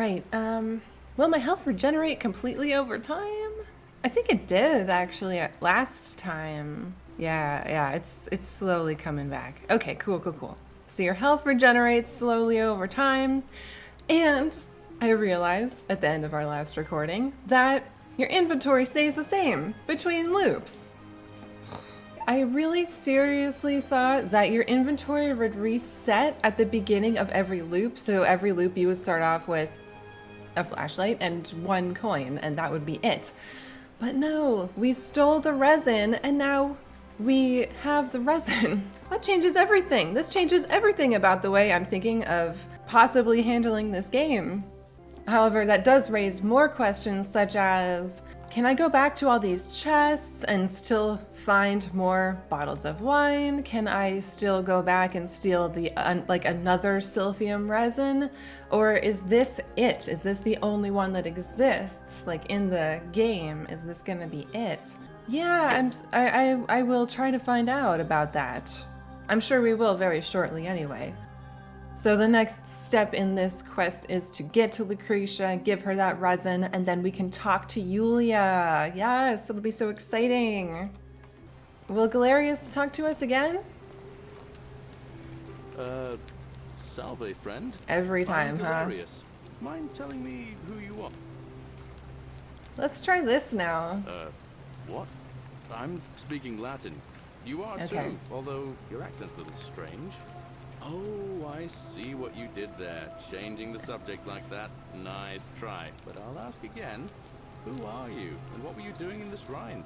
Right, will my health regenerate completely over time? I think it did, actually, last time. Yeah, it's slowly coming back. Okay, cool. So your health regenerates slowly over time, and I realized at the end of our last recording that your inventory stays the same between loops. I really seriously thought that your inventory would reset at the beginning of every loop, so every loop you would start off with a flashlight and 1 coin, and that would be it. But no, we stole the resin, and now we have the resin. That changes everything. This changes everything about the way I'm thinking of possibly handling this game. However, that does raise more questions, such as, can I go back to all these chests and still find more bottles of wine? Can I still go back and steal the another silphium resin? Or is this it? Is this the only one that exists? Like in the game, is this gonna be it? Yeah, I will try to find out about that. I'm sure we will very shortly anyway. So the next step in this quest is to get to Lucretia, give her that resin, and then we can talk to Iulia. Yes, it'll be so exciting. Will Galerius talk to us again? Salve, friend. Every time, I'm huh? Galerius. Mind telling me who you are? Let's try this now. What? I'm speaking Latin. You are Okay. too, although your accent's a little strange. Oh, I see what you did there. Changing the subject like that. Nice try. But I'll ask again. Who are you? And what were you doing in the shrine?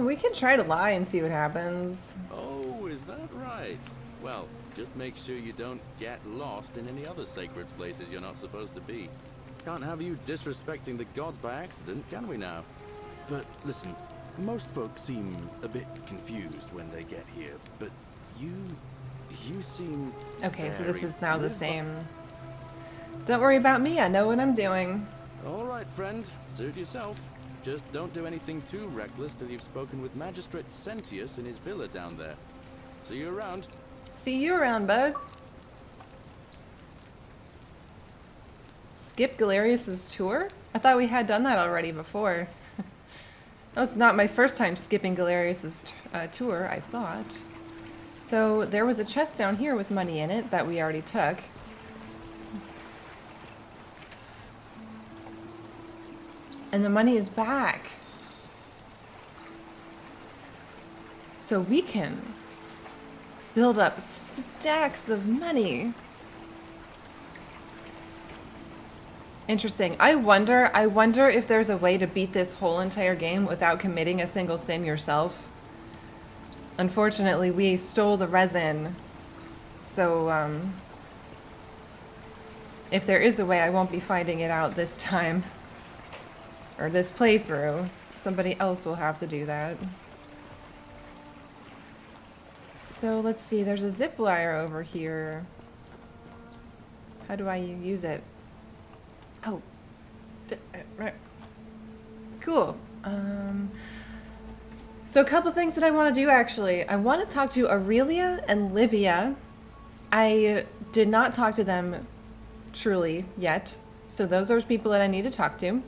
We can try to lie and see what happens. Oh, is that right? Well, just make sure you don't get lost in any other sacred places you're not supposed to be. Can't have you disrespecting the gods by accident, can we now? But listen, most folks seem a bit confused when they get here, but you seem... Okay, so this is now the live- same. Don't worry about me, I know what I'm doing. All right, friend, suit yourself. Just don't do anything too reckless till you've spoken with Magistrate Sentius in his villa down there. See you around. See you around, bud. Skip Galerius's tour? I thought we had done that already before. That was not my first time skipping Galerius's tour, I thought. So there was a chest down here with money in it that we already took. And the money is back. So we can build up stacks of money. Interesting. I wonder if there's a way to beat this whole entire game without committing a single sin yourself. Unfortunately, we stole the resin. So, if there is a way, I won't be finding it out this time. Or this playthrough. Somebody else will have to do that. So, let's see. There's a zip wire over here. How do I use it? Oh. Cool. So a couple things that I want to do, actually. I want to talk to Aurelia and Livia. I did not talk to them truly yet. So those are people that I need to talk to.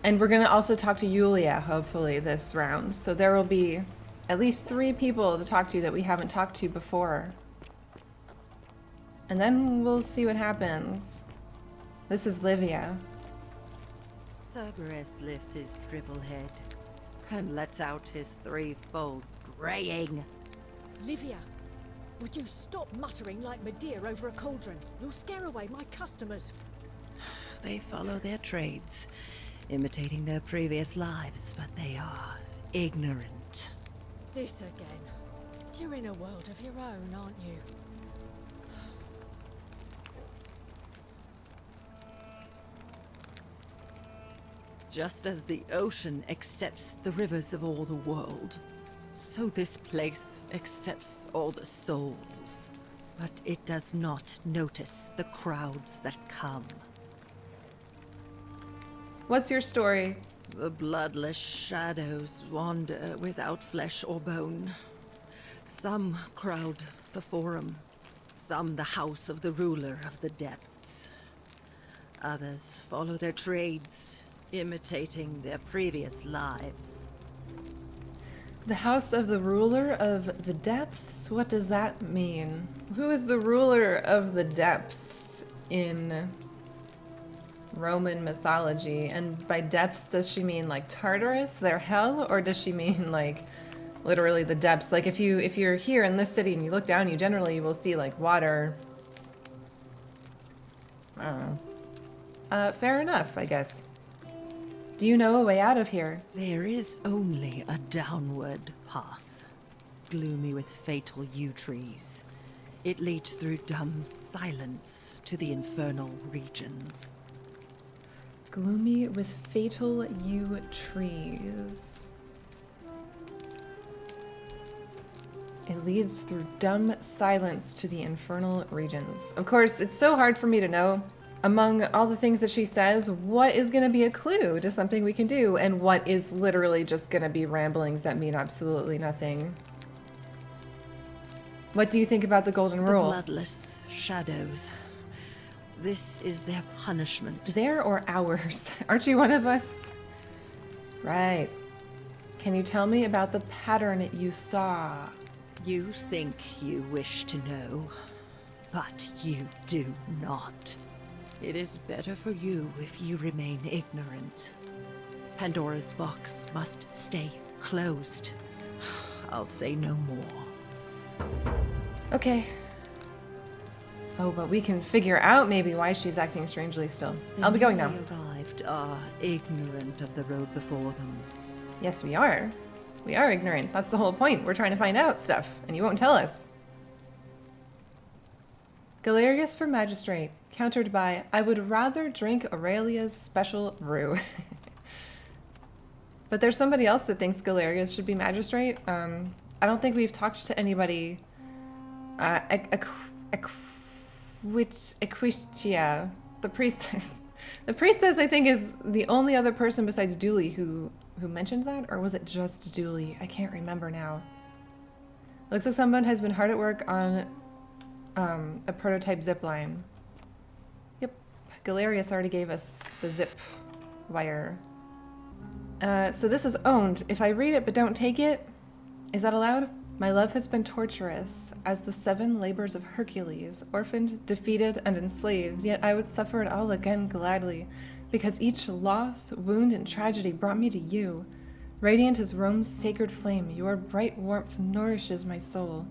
And we're going to also talk to Iulia, hopefully, this round. So there will be at least 3 people to talk to that we haven't talked to before. And then we'll see what happens. This is Livia. Cerberus lifts his dribble head and lets out his threefold graying. Livia, would you stop muttering like Medea over a cauldron? You'll scare away my customers. They follow their trades, imitating their previous lives, but they are ignorant. This again. You're in a world of your own, aren't you? Just as the ocean accepts the rivers of all the world, so this place accepts all the souls. But it does not notice the crowds that come. What's your story? The bloodless shadows wander without flesh or bone. Some crowd the forum, some the house of the ruler of the depths. Others follow their trades, imitating their previous lives. The house of the ruler of the depths? What does that mean? Who is the ruler of the depths in Roman mythology? And by depths, does she mean like Tartarus, their hell? Or does she mean like literally the depths? Like if you're here in this city and you look down, you generally will see like water. I don't know. Fair enough, I guess. Do you know a way out of here? There is only a downward path, gloomy with fatal yew trees. It leads through dumb silence to the infernal regions. Gloomy with fatal yew trees. It leads through dumb silence to the infernal regions. Of course, it's so hard for me to know, among all the things that she says, what is going to be a clue to something we can do, and what is literally just going to be ramblings that mean absolutely nothing. What do you think about the Golden Rule? The bloodless shadows. This is their punishment. Their or ours? Aren't you one of us? Right. Can you tell me about the pattern you saw? You think you wish to know, but you do not. It is better for you if you remain ignorant. Pandora's box must stay closed. I'll say no more. Okay. Oh, but we can figure out maybe why she's acting strangely still. I'll be going now. The newly arrived are ignorant of the road before them. Yes, we are. We are ignorant. That's the whole point. We're trying to find out stuff, and you won't tell us. Galerius for magistrate, countered by, I would rather drink Aurelia's special brew. But there's somebody else that thinks Galerius should be magistrate. I don't think we've talked to anybody. Equitia, the priestess. The priestess, I think, is the only other person besides Dooley who mentioned that, or was it just Dooley? I can't remember now. Looks like someone has been hard at work on a prototype zip line. Yep, Galerius already gave us the zip wire. So this is owned. If I read it but don't take it, is that allowed? My love has been torturous, as the 7 labors of Hercules, orphaned, defeated, and enslaved, yet I would suffer it all again gladly, because each loss, wound, and tragedy brought me to you. Radiant as Rome's sacred flame, your bright warmth nourishes my soul.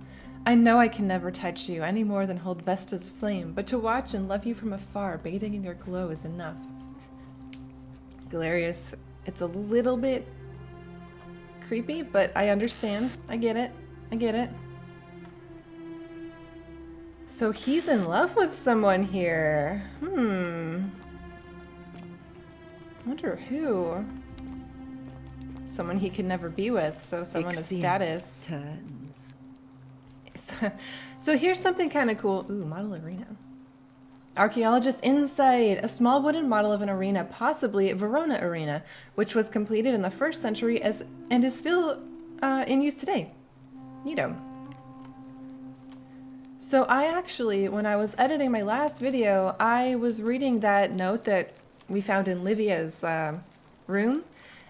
I know I can never touch you any more than hold Vesta's flame, but to watch and love you from afar, bathing in your glow, is enough. Galerius, it's a little bit creepy, but I understand. I get it. I get it. So he's in love with someone here. Wonder who? Someone he could never be with, so someone of status. Turns. So here's something kind of cool. Ooh, model arena. Archaeologist insight. A small wooden model of an arena, possibly Verona Arena, which was completed in the 1st century and is still in use today. Neato. So I actually, when I was editing my last video, I was reading that note that we found in Livia's room.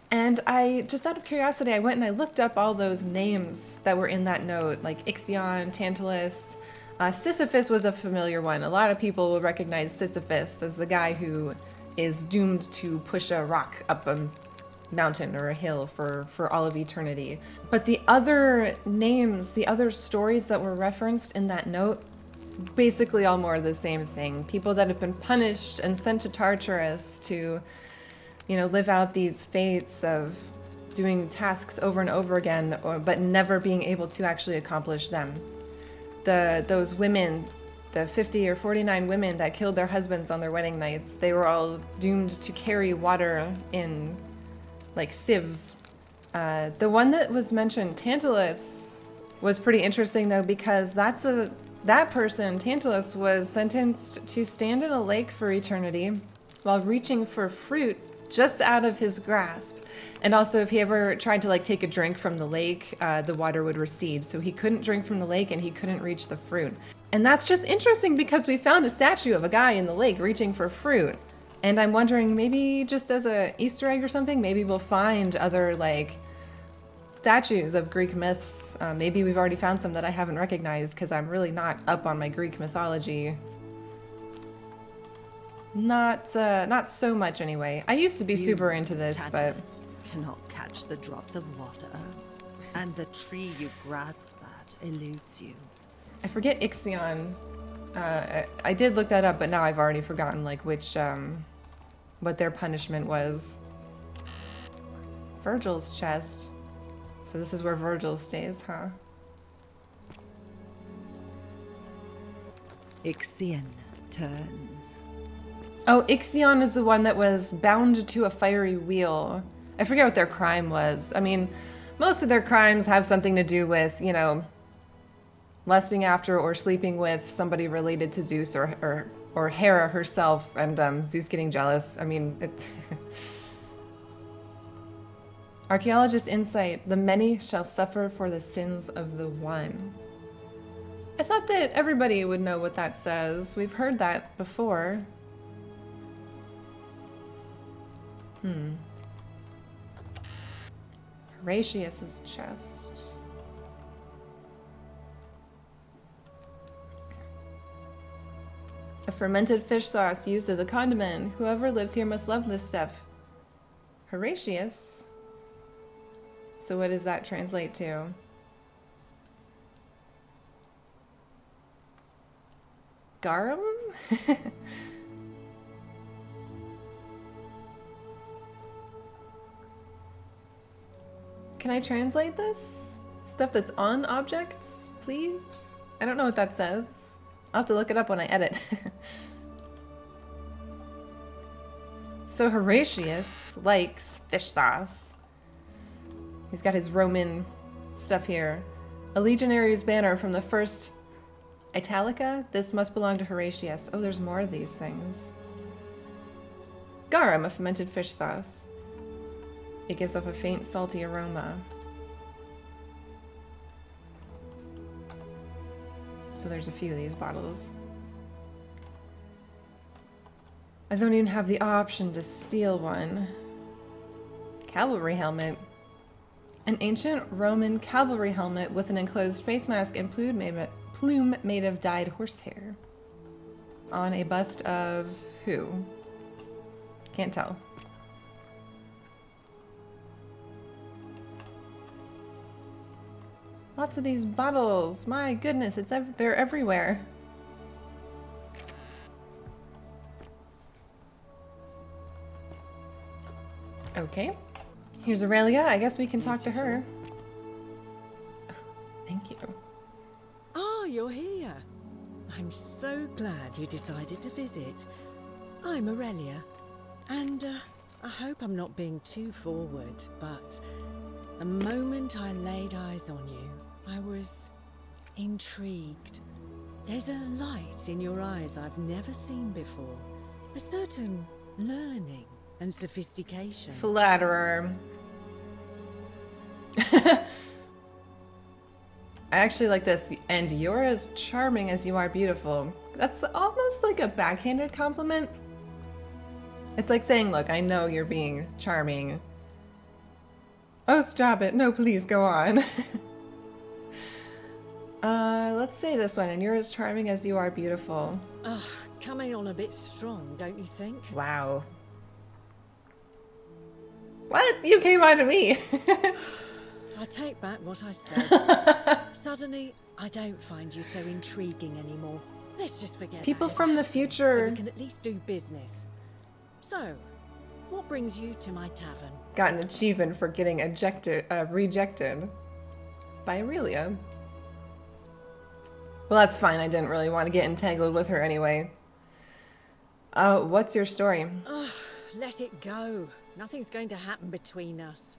And I, just out of curiosity, I went and I looked up all those names that were in that note, like Ixion, Tantalus. Sisyphus was a familiar one. A lot of people will recognize Sisyphus as the guy who is doomed to push a rock up a mountain or a hill for all of eternity. But the other names, the other stories that were referenced in that note, basically all more of the same thing. People that have been punished and sent to Tartarus to, you know, live out these fates of doing tasks over and over again, but never being able to actually accomplish them. Those women, the 50 or 49 women that killed their husbands on their wedding nights, they were all doomed to carry water in like sieves. The one that was mentioned, Tantalus, was pretty interesting though, because that person, Tantalus, was sentenced to stand in a lake for eternity while reaching for fruit just out of his grasp. And also if he ever tried to like take a drink from the lake, the water would recede. So he couldn't drink from the lake and he couldn't reach the fruit. And that's just interesting because we found a statue of a guy in the lake reaching for fruit. And I'm wondering, maybe just as a Easter egg or something, maybe we'll find other, like, statues of Greek myths. Maybe we've already found some that I haven't recognized, because I'm really not up on my Greek mythology. Not so much anyway. I used to be super into this, but... cannot catch the drops of water, and the tree you grasp at eludes you. I forget Ixion. I did look that up, but now I've already forgotten, like, which, what their punishment was. Vergil's chest. So this is where Vergil stays, huh? Ixion turns. Oh, Ixion is the one that was bound to a fiery wheel. I forget what their crime was. I mean, most of their crimes have something to do with, you know, lusting after or sleeping with somebody related to Zeus or Hera herself, and Zeus getting jealous. I mean, it... Archaeologist insight: the many shall suffer for the sins of the one. I thought that everybody would know what that says. We've heard that before. Horatius's chest. A fermented fish sauce used as a condiment. Whoever lives here must love this stuff. Horatius? So what does that translate to? Garum? Can I translate this? Stuff that's on objects, please? I don't know what that says. I'll have to look it up when I edit. So Horatius likes fish sauce. He's got his Roman stuff here. A legionary's banner from the first Italica. This must belong to Horatius. Oh, there's more of these things. Garum, a fermented fish sauce. It gives off a faint, salty aroma. So there's a few of these bottles. I don't even have the option to steal one. Cavalry helmet. An ancient Roman cavalry helmet with an enclosed face mask and plume made of dyed horsehair. On a bust of who? Can't tell. Lots of these bottles. My goodness, they're everywhere. Okay. Here's Aurelia. I guess we can talk to her. Oh, thank you. Ah, you're here. I'm so glad you decided to visit. I'm Aurelia, and I hope I'm not being too forward, but the moment I laid eyes on you, I was intrigued. There's a light in your eyes I've never seen before. A certain learning and sophistication. Flatterer. I actually like this. And you're as charming as you are beautiful. That's almost like a backhanded compliment. It's like saying, look, I know you're being charming. Oh, stop it. No, please, go on. Let's say this one. And you're as charming as you are beautiful. Ugh, coming on a bit strong, don't you think? Wow. What? You came on to me. I take back what I said. Suddenly, I don't find you so intriguing anymore. Let's just forget People that from the ever happened, future. so we can at least do business. So, what brings you to my tavern? Got an achievement for getting rejected by Aurelia. Well, that's fine. I didn't really want to get entangled with her anyway. What's your story? Ugh, let it go. Nothing's going to happen between us.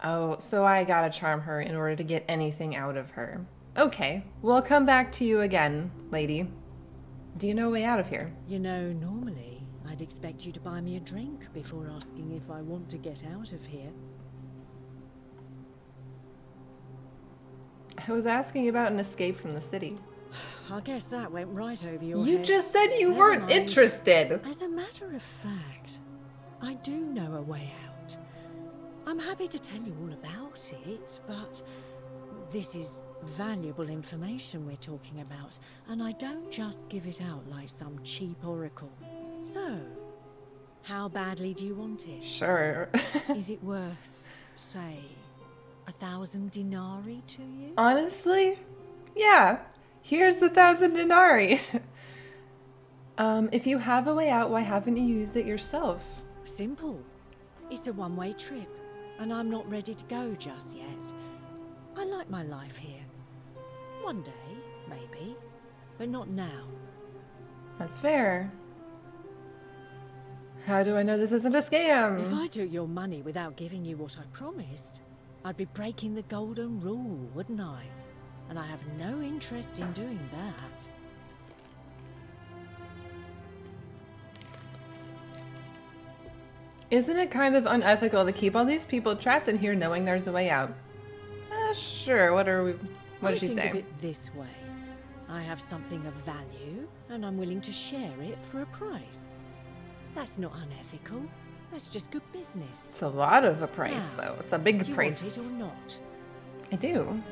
Oh, so I gotta charm her in order to get anything out of her. Okay, we'll come back to you again, lady. Do you know a way out of here? You know, normally, I'd expect you to buy me a drink before asking if I want to get out of here. I was asking about an escape from the city. I guess that went right over your You head. just said you Never weren't mind. interested. As a matter of fact, I do know a way out. I'm happy to tell you all about it, but this is valuable information we're talking about, and I don't just give it out like some cheap oracle. So, how badly do you want it? Sure. Is it worth, say, 1,000 denarii to you? Honestly, yeah. Here's 1,000 denarii. If you have a way out, why haven't you used it yourself? Simple. It's a one-way trip, and I'm not ready to go just yet. I like my life here. One day, maybe, but not now. That's fair. How do I know this isn't a scam? If I took your money without giving you what I promised, I'd be breaking the golden rule, wouldn't I? And I have no interest in doing that. Isn't it kind of unethical to keep all these people trapped in here knowing there's a way out? Sure, what did she I think say? of it this way. I have something of value, and I'm willing to share it for a price. That's not unethical. That's just good business. It's a lot of a price, Now, though. It's a big do you price. want it or not? I do.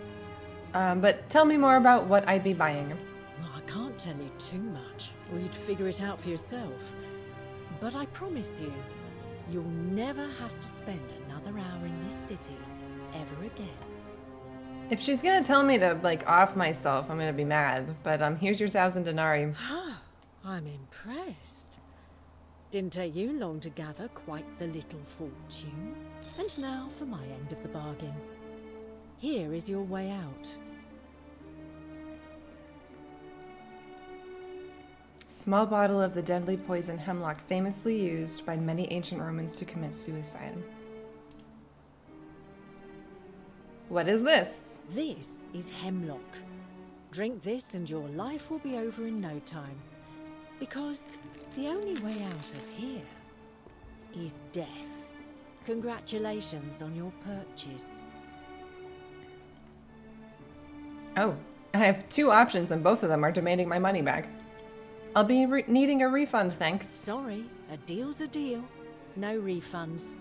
But tell me more about what I'd be buying. Well, I can't tell you too much, or you'd figure it out for yourself. But I promise you, you'll never have to spend another hour in this city ever again. If she's gonna tell me to, like, off myself, I'm gonna be mad. But, here's your 1,000 denarii. I'm impressed. Didn't take you long to gather quite the little fortune. And now for my end of the bargain. Here is your way out. Small bottle of the deadly poison hemlock famously used by many ancient Romans to commit suicide. What is this? This is hemlock. Drink this and your life will be over in no time. Because the only way out of here is death. Congratulations on your purchase. Oh, I have two options and both of them are demanding my money back. I'll be needing a refund, thanks. Sorry, a deal's a deal. No refunds.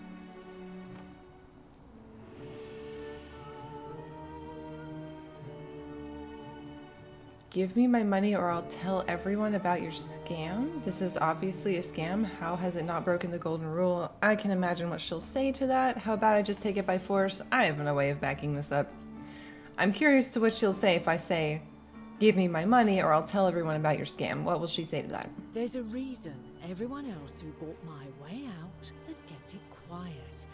Give me my money or I'll tell everyone about your scam. This is obviously a scam. How has it not broken the golden rule? I can imagine what she'll say to that. How about I just take it by force? I have no way of backing this up. I'm curious to what she'll say if I say, give me my money or I'll tell everyone about your scam. What will she say to that? There's a reason everyone else who bought my way out has kept it quiet.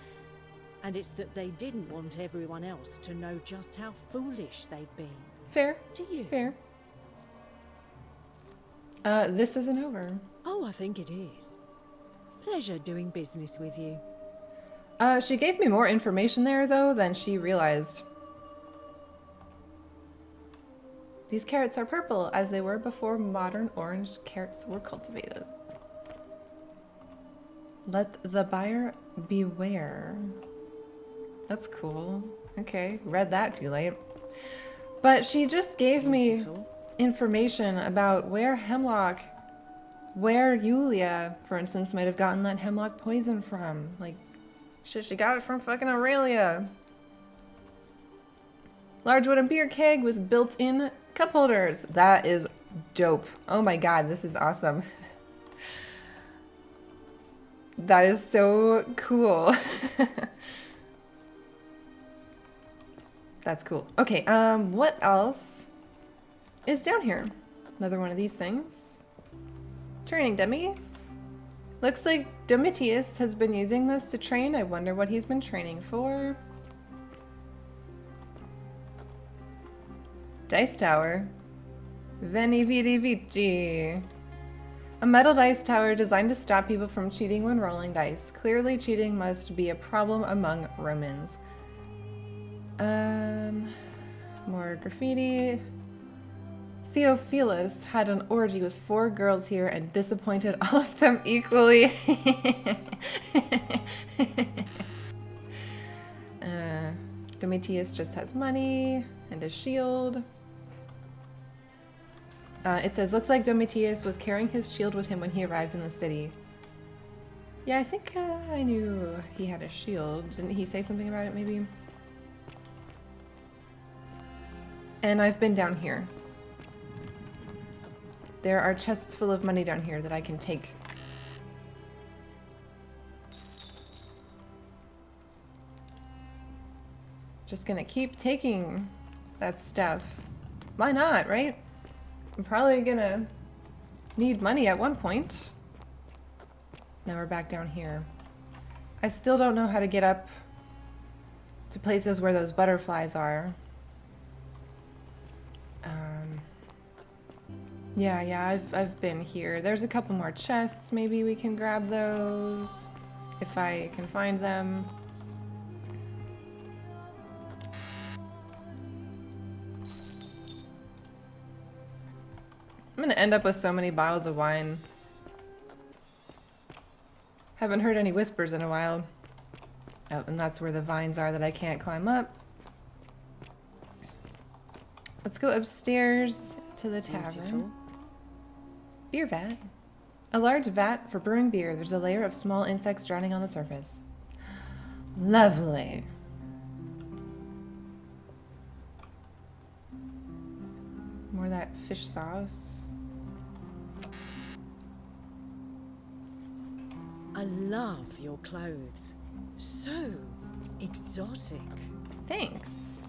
And it's that they didn't want everyone else to know just how foolish they'd been. Fair. Do you? Fair. This isn't over. Oh, I think it is. Pleasure doing business with you. She gave me more information there, though, than she realized. These carrots are purple, as they were before modern orange carrots were cultivated. Let the buyer beware. That's cool. Okay, read that too late. But she just gave me Beautiful. information about where Iulia, for instance, might have gotten that hemlock poison from. Like, shit, she got it from fucking Aurelia. Large wooden beer keg with built-in cup holders. That is dope. Oh my god, this is awesome. That is so cool. That's cool. Okay, what else is down here? Another one of these things. Training dummy. Looks like Domitius has been using this to train. I wonder what he's been training for. Dice tower. Veni vidi vici. A metal dice tower designed to stop people from cheating when rolling dice. Clearly cheating must be a problem among Romans. More graffiti. Theophilus had an orgy with 4 girls here and disappointed all of them equally. Domitius just has money and a shield. It says, looks like Domitius was carrying his shield with him when he arrived in the city. Yeah, I think I knew he had a shield. Didn't he say something about it, maybe? And I've been down here. There are chests full of money down here that I can take. Just gonna keep taking that stuff. Why not, right? I'm probably gonna need money at one point. Now we're back down here. I still don't know how to get up to places where those butterflies are. Yeah, I've been here. There's a couple more chests. Maybe we can grab those if I can find them. I'm gonna end up with so many bottles of wine. Haven't heard any whispers in a while. Oh, and that's where the vines are that I can't climb up. Let's go upstairs to the tavern. Beautiful. Beer vat. A large vat for brewing beer. There's a layer of small insects drowning on the surface. Lovely. More of that fish sauce. I love your clothes. So exotic. Thanks.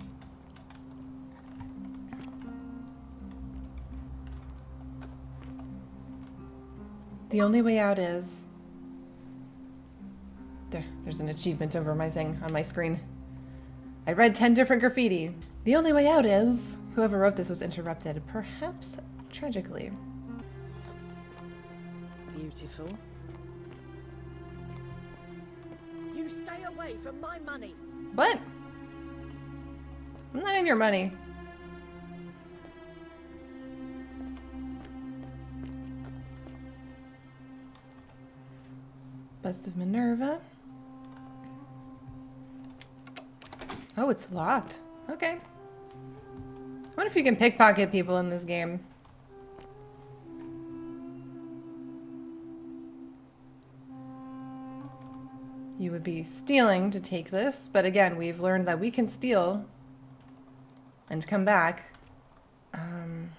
The only way out is... There's an achievement over my thing on my screen. I read 10 different graffiti. The only way out is... Whoever wrote this was interrupted, perhaps tragically. Beautiful. You stay away from my money. What? I'm not in your money. Bust of Minerva. Oh, it's locked. Okay. I wonder if you can pickpocket people in this game. You would be stealing to take this, but again, we've learned that we can steal and come back. I'm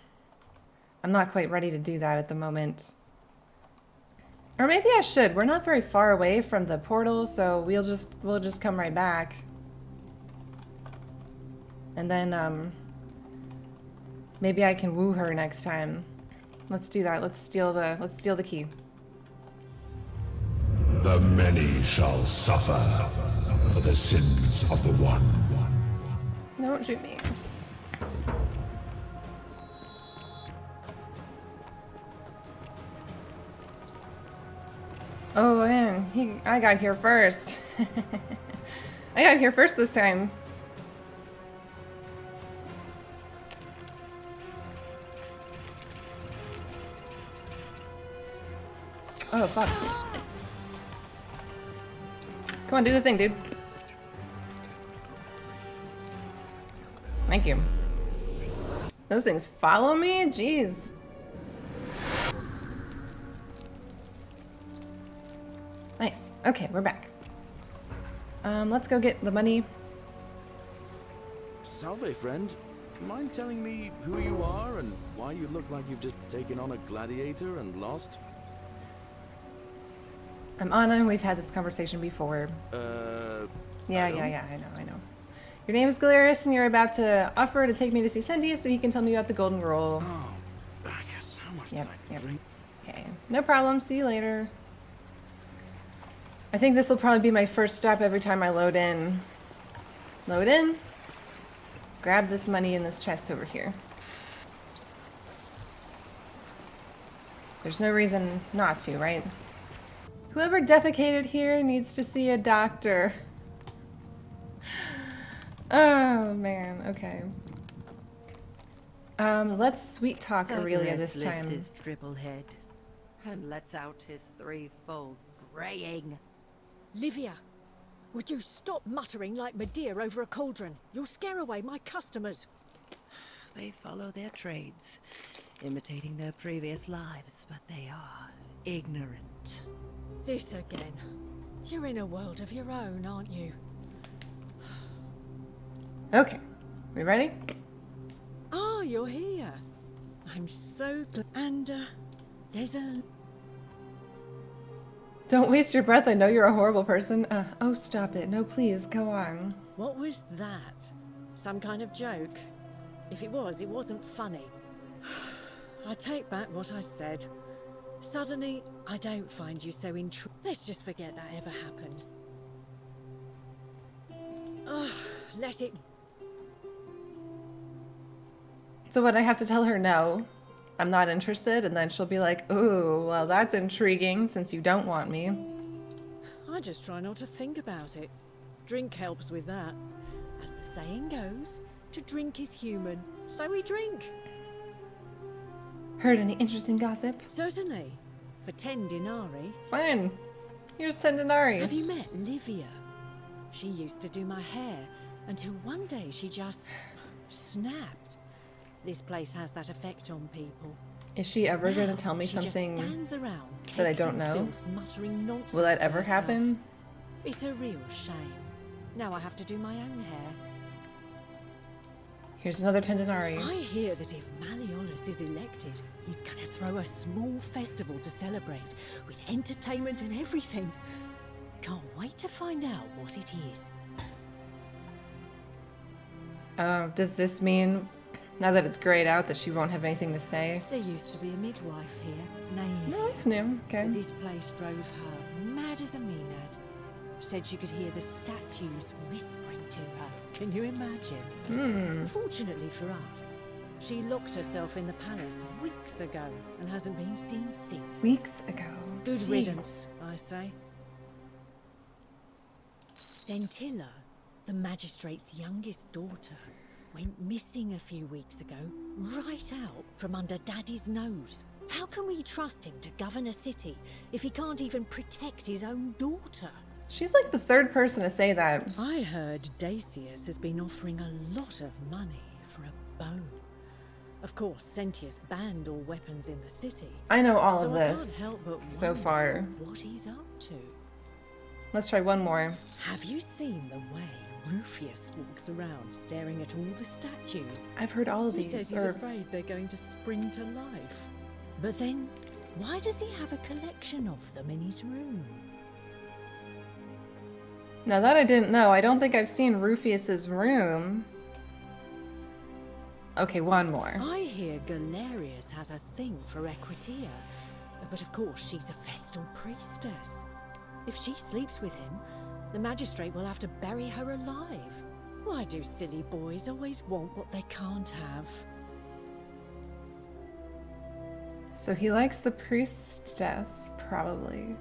not quite ready to do that at the moment. Or maybe I should. We're not very far away from the portal, so we'll just come right back. And then maybe I can woo her next time. Let's do that. Let's steal the key. The many shall suffer for the sins of the one. Don't shoot me. Oh man, I got here first. I got here first this time. Oh fuck. Come on, do the thing, dude. Thank you. Those things follow me? Jeez. Nice. Okay, we're back. Let's go get the money. Salve, friend. Mind telling me who you are and why you look like you've just taken on a gladiator and lost? I'm Anna, and we've had this conversation before. Yeah, I know. Your name is Galerius, and you're about to offer to take me to see Sendius so he can tell me about the golden rule. Oh, Bacchus, how much did I drink? Okay, no problem. See you later. I think this will probably be my first stop every time I load in. Load in. Grab this money in this chest over here. There's no reason not to, right? Whoever defecated here needs to see a doctor. Oh man, okay. Let's sweet talk Aurelia this time. His dribble head and lets out his threefold braying. Livia, would you stop muttering like Medea over a cauldron? You'll scare away my customers. They follow their trades. imitating their previous lives, but they are ignorant. This again. You're in a world of your own, aren't you? Okay, we ready? Ah, you're here. I'm so glad. And, there's a... Don't waste your breath. I know you're a horrible person. Oh, stop it. No, please, go on. What was that? Some kind of joke? If it was, it wasn't funny. I take back what I said. Suddenly, I don't find you so Let's just forget that ever happened. Ugh, let it... So what, I have to tell her no? I'm not interested, and then she'll be like, ooh, well, that's intriguing since you don't want me. I just try not to think about it. Drink helps with that. As the saying goes, to drink is human, so we drink. Heard any interesting gossip? Certainly. For 10 denarii. Fine. Here's 10 denarii. Have you met Livia? She used to do my hair, until one day she just snapped. This place has that effect on people. Is she ever Now, going to tell me she just something stands around, that I caked don't in know? filth, muttering nonsense Will that to ever herself. happen? It's a real shame. Now I have to do my own hair. Here's another 10 denarii. I hear that if Malleolus is elected, he's gonna throw a small festival to celebrate, with entertainment and everything. Can't wait to find out what it is. Does this mean, now that it's grayed out, that she won't have anything to say? There used to be a midwife here, named No, that's new. Okay. This place drove her mad as a maenad. Said she could hear the statues whispering to her. Can you imagine? Fortunately for us, she locked herself in the palace weeks ago and hasn't been seen since. Weeks ago. Good Jeez. riddance, I say. Scintilla, the magistrate's youngest daughter, went missing a few weeks ago, right out from under Daddy's nose. How can we trust him to govern a city if he can't even protect his own daughter? She's like the third person to say that. I heard Dacius has been offering a lot of money for a bone. Of course, Sentius banned all weapons in the city. I know all So of I can't this help but so wonder far. what he's up to. Let's try one more. Have you seen the way Rufius walks around staring at all the statues? I've heard all of He these. says he's afraid they're going to spring to life. But then, why does he have a collection of them in his room? Now that I didn't know, I don't think I've seen Rufius's room. Okay, one more. I hear Galerius has a thing for Equitia, but of course she's a Vestal priestess. If she sleeps with him, the magistrate will have to bury her alive. Why do silly boys always want what they can't have? So he likes the priestess, probably.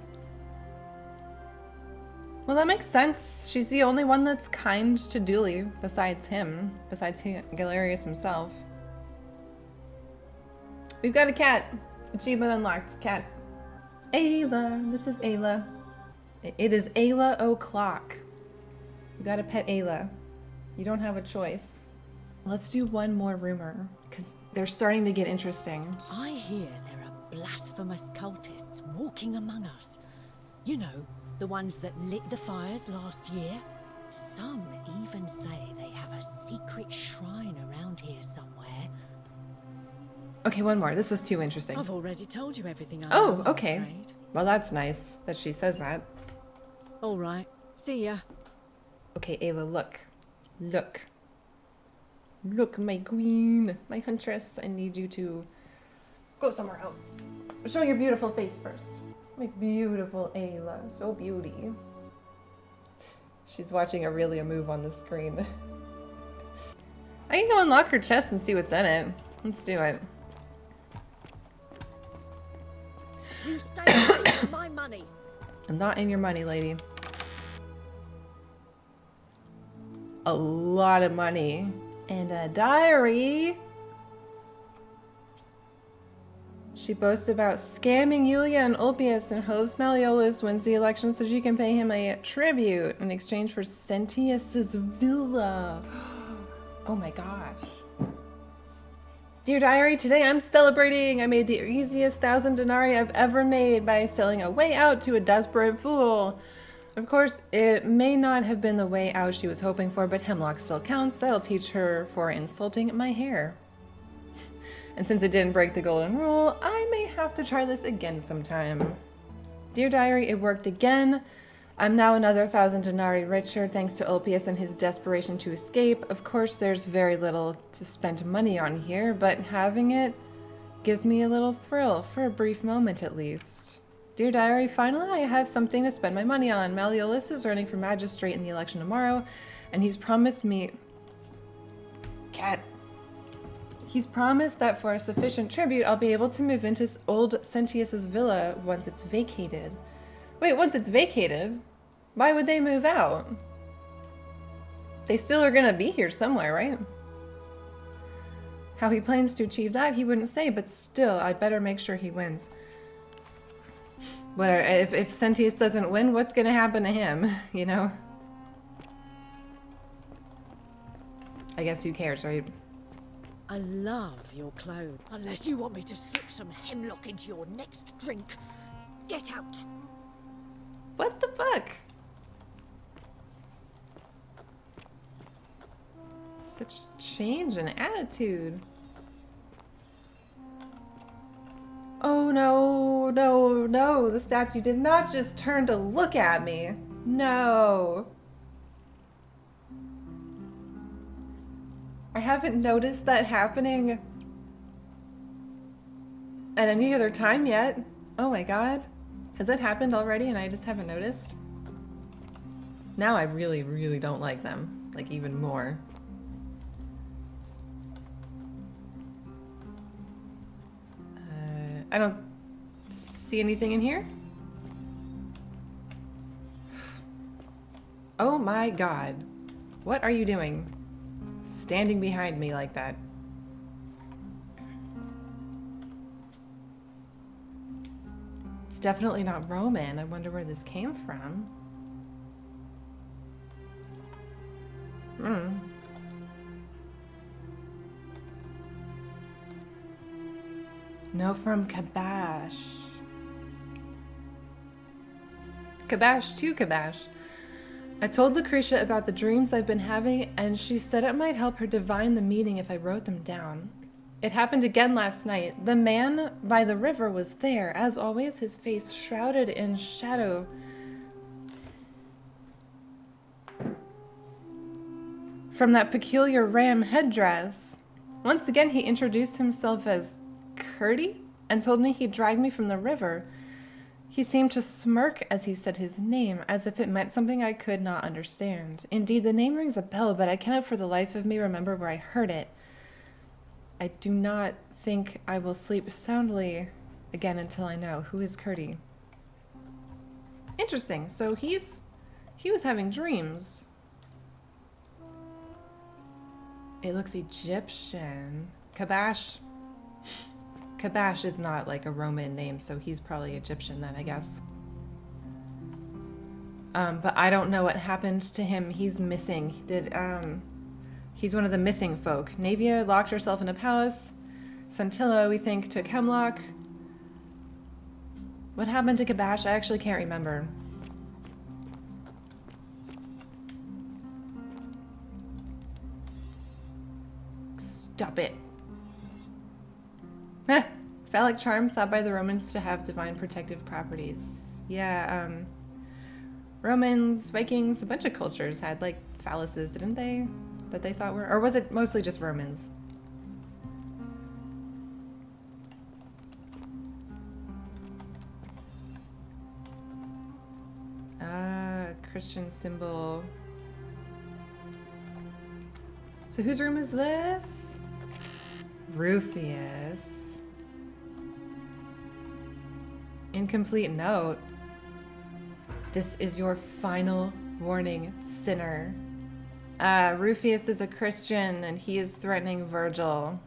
Well, that makes sense. She's the only one that's kind to Dooley, besides Galerius himself. We've got a cat. Achievement unlocked. Cat. Ayla. This is Ayla. It is Ayla o'clock. You gotta pet Ayla. You don't have a choice. Let's do one more rumor, because they're starting to get interesting. I hear there are blasphemous cultists walking among us. You know, the ones that lit the fires last year. Some even say they have a secret shrine around here somewhere. Okay, one more. This is too interesting. I've already told you everything I Oh, know, I'm okay. afraid. Well, that's nice that she says that. All right. See ya. Okay, Ayla, look. Look. Look, my queen. My huntress. I need you to go somewhere else. Show your beautiful face first. My beautiful Ayla. So beauty. She's watching Aurelia move on the screen. I can go unlock her chest and see what's in it. Let's do it. You stay away from my money. I'm not in your money, lady. A lot of money. And a diary. She boasts about scamming Iulia and Rufius and hopes Malleolus wins the election so she can pay him a tribute in exchange for Sentius's villa. Oh my gosh. Dear Diary, today I'm celebrating. I made the easiest 1,000 denarii I've ever made by selling a way out to a desperate fool. Of course, it may not have been the way out she was hoping for, but hemlock still counts. That'll teach her for insulting my hair. And since it didn't break the golden rule, I may have to try this again sometime. Dear Diary, it worked again. I'm now another 1,000 denarii richer thanks to Ulpius and his desperation to escape. Of course, there's very little to spend money on here, but having it gives me a little thrill, for a brief moment at least. Dear Diary, finally I have something to spend my money on. Malleolus is running for magistrate in the election tomorrow, and he's promised me... Cat. He's promised that for a sufficient tribute, I'll be able to move into old Sentius's villa once it's vacated. Wait, once it's vacated? Why would they move out? They still are gonna be here somewhere, right? How he plans to achieve that, he wouldn't say, but still, I'd better make sure he wins. Whatever, if Sentius doesn't win, what's gonna happen to him, you know? I guess who cares, right? I love your clothes. Unless you want me to slip some hemlock into your next drink. Get out! What the fuck? Such change in attitude. Oh no, no, no. The statue did not just turn to look at me. No. I haven't noticed that happening at any other time yet. Oh my god. Has that happened already and I just haven't noticed? Now I really, really don't like them. Like, even more. I don't see anything in here. Oh my god. What are you doing? Standing behind me like that. It's definitely not Roman. I wonder where this came from. No, from Kabash. Kabash to Kabash. I told Lucretia about the dreams I've been having, and she said it might help her divine the meaning if I wrote them down. It happened again last night. The man by the river was there, as always, his face shrouded in shadow. From that peculiar ram headdress. Once again, he introduced himself as Curdy and told me he'd dragged me from the river. He seemed to smirk as he said his name, as if it meant something I could not understand. Indeed, the name rings a bell, but I cannot for the life of me remember where I heard it. I do not think I will sleep soundly again until I know who is Curdy. Interesting. So he was having dreams. It looks Egyptian. Kabash. Kabash is not like a Roman name, so he's probably Egyptian then, I guess. But I don't know what happened to him. He's missing. He's one of the missing folk. Livia locked herself in a palace. Scintilla, we think, took Hemlock. What happened to Kabash? I actually can't remember. Stop it. Phallic charm thought by the Romans to have divine protective properties. Yeah, Romans, Vikings, a bunch of cultures had like phalluses, didn't they? That they thought were, or was it mostly just Romans? Christian symbol. So whose room is this? Rufius. Incomplete note. This is your final warning, sinner. Rufius is a Christian and he is threatening Vergil.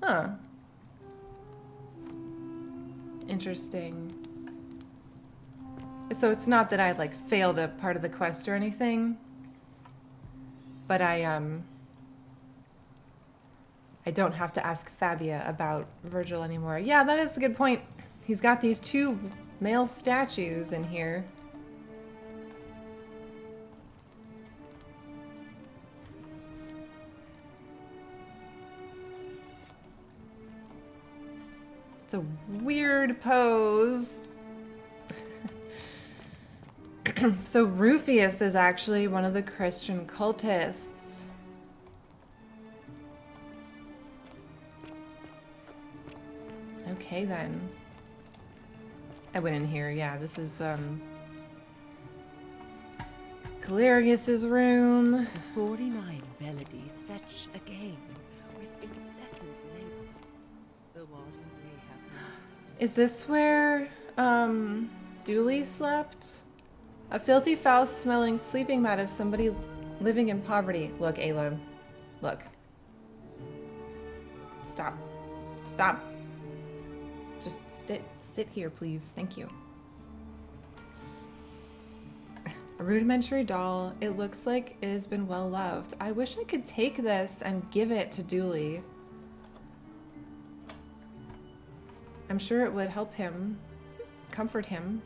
Huh. So it's not that I like failed a part of the quest or anything, but I don't have to ask Fabia about Vergil anymore. Yeah, that is a good point. He's got these two male statues in here. It's a weird pose. So Rufius is actually one of the Christian cultists. Okay then. I went in here, yeah, this is Galerius's room. The 49 melodies fetch again with incessant labor. The warden may have lost. Is this where Dooley slept? A filthy, foul-smelling sleeping mat of somebody living in poverty. Look, Ayla. Look. Stop. Stop. Just sit here, please. Thank you. A rudimentary doll. It looks like it has been well loved. I wish I could take this and give it to Dooley. I'm sure it would help him, comfort him.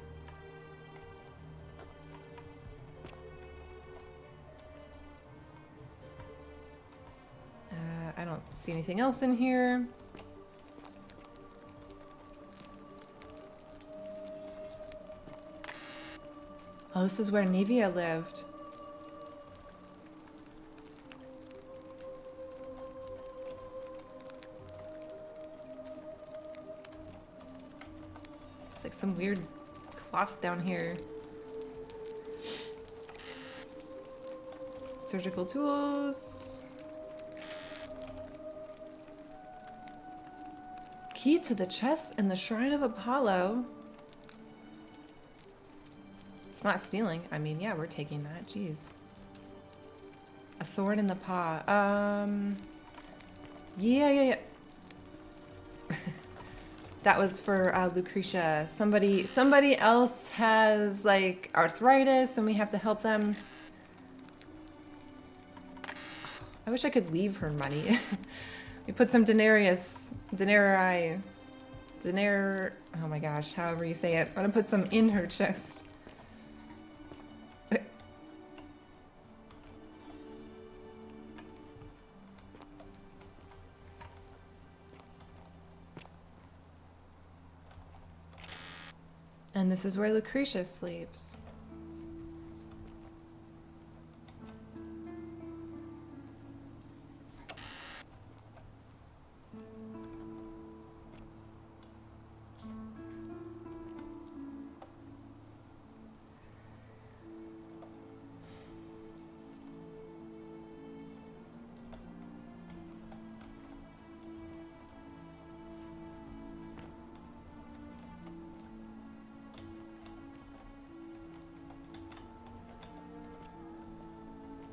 I don't see anything else in here. Oh, this is where Livia lived. It's like some weird cloth down here. Surgical tools. Key to the chest in the Shrine of Apollo. It's not stealing. I mean, yeah, we're taking that. Jeez. A thorn in the paw. Yeah. That was for Lucretia. Somebody else has like arthritis and we have to help them. I wish I could leave her money. We put some denarii, oh my gosh, however you say it. I'm gonna put some in her chest. And this is where Lucretia sleeps.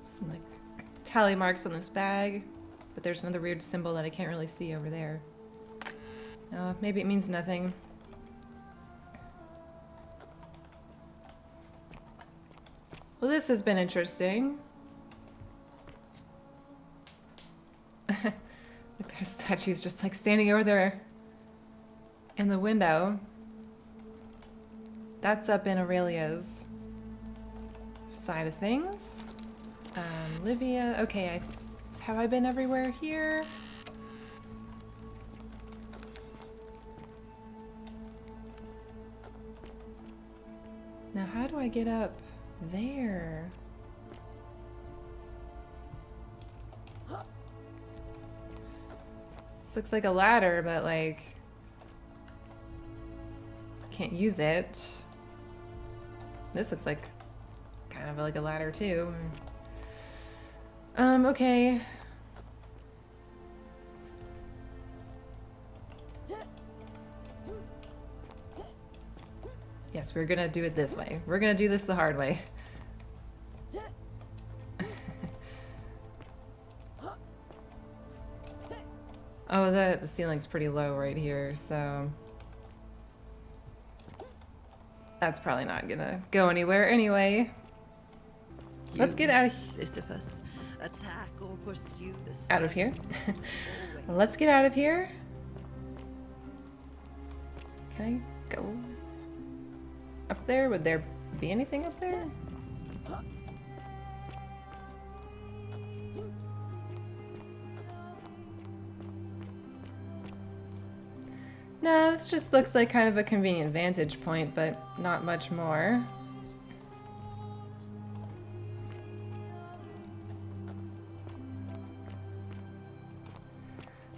Some like tally marks on this bag, but there's another weird symbol that I can't really see over there. Oh, maybe it means nothing. Well, this has been interesting. Look, there's statues just like standing over there in the window. That's up in Aurelia's side of things. Livia. Okay, have I been everywhere here? Now, how do I get up there? This looks like a ladder, but like can't use it. This looks like kind of like a ladder too. Okay. Yes, we're gonna do it this way. We're gonna do this the hard way. Oh, the ceiling's pretty low right here, so... That's probably not gonna go anywhere anyway. Let's get out of Sisyphus, attack or pursue the out of here. always. Let's get out of here. Can I go up there? Would there be anything up there? No, this just looks like kind of a convenient vantage point, but not much more.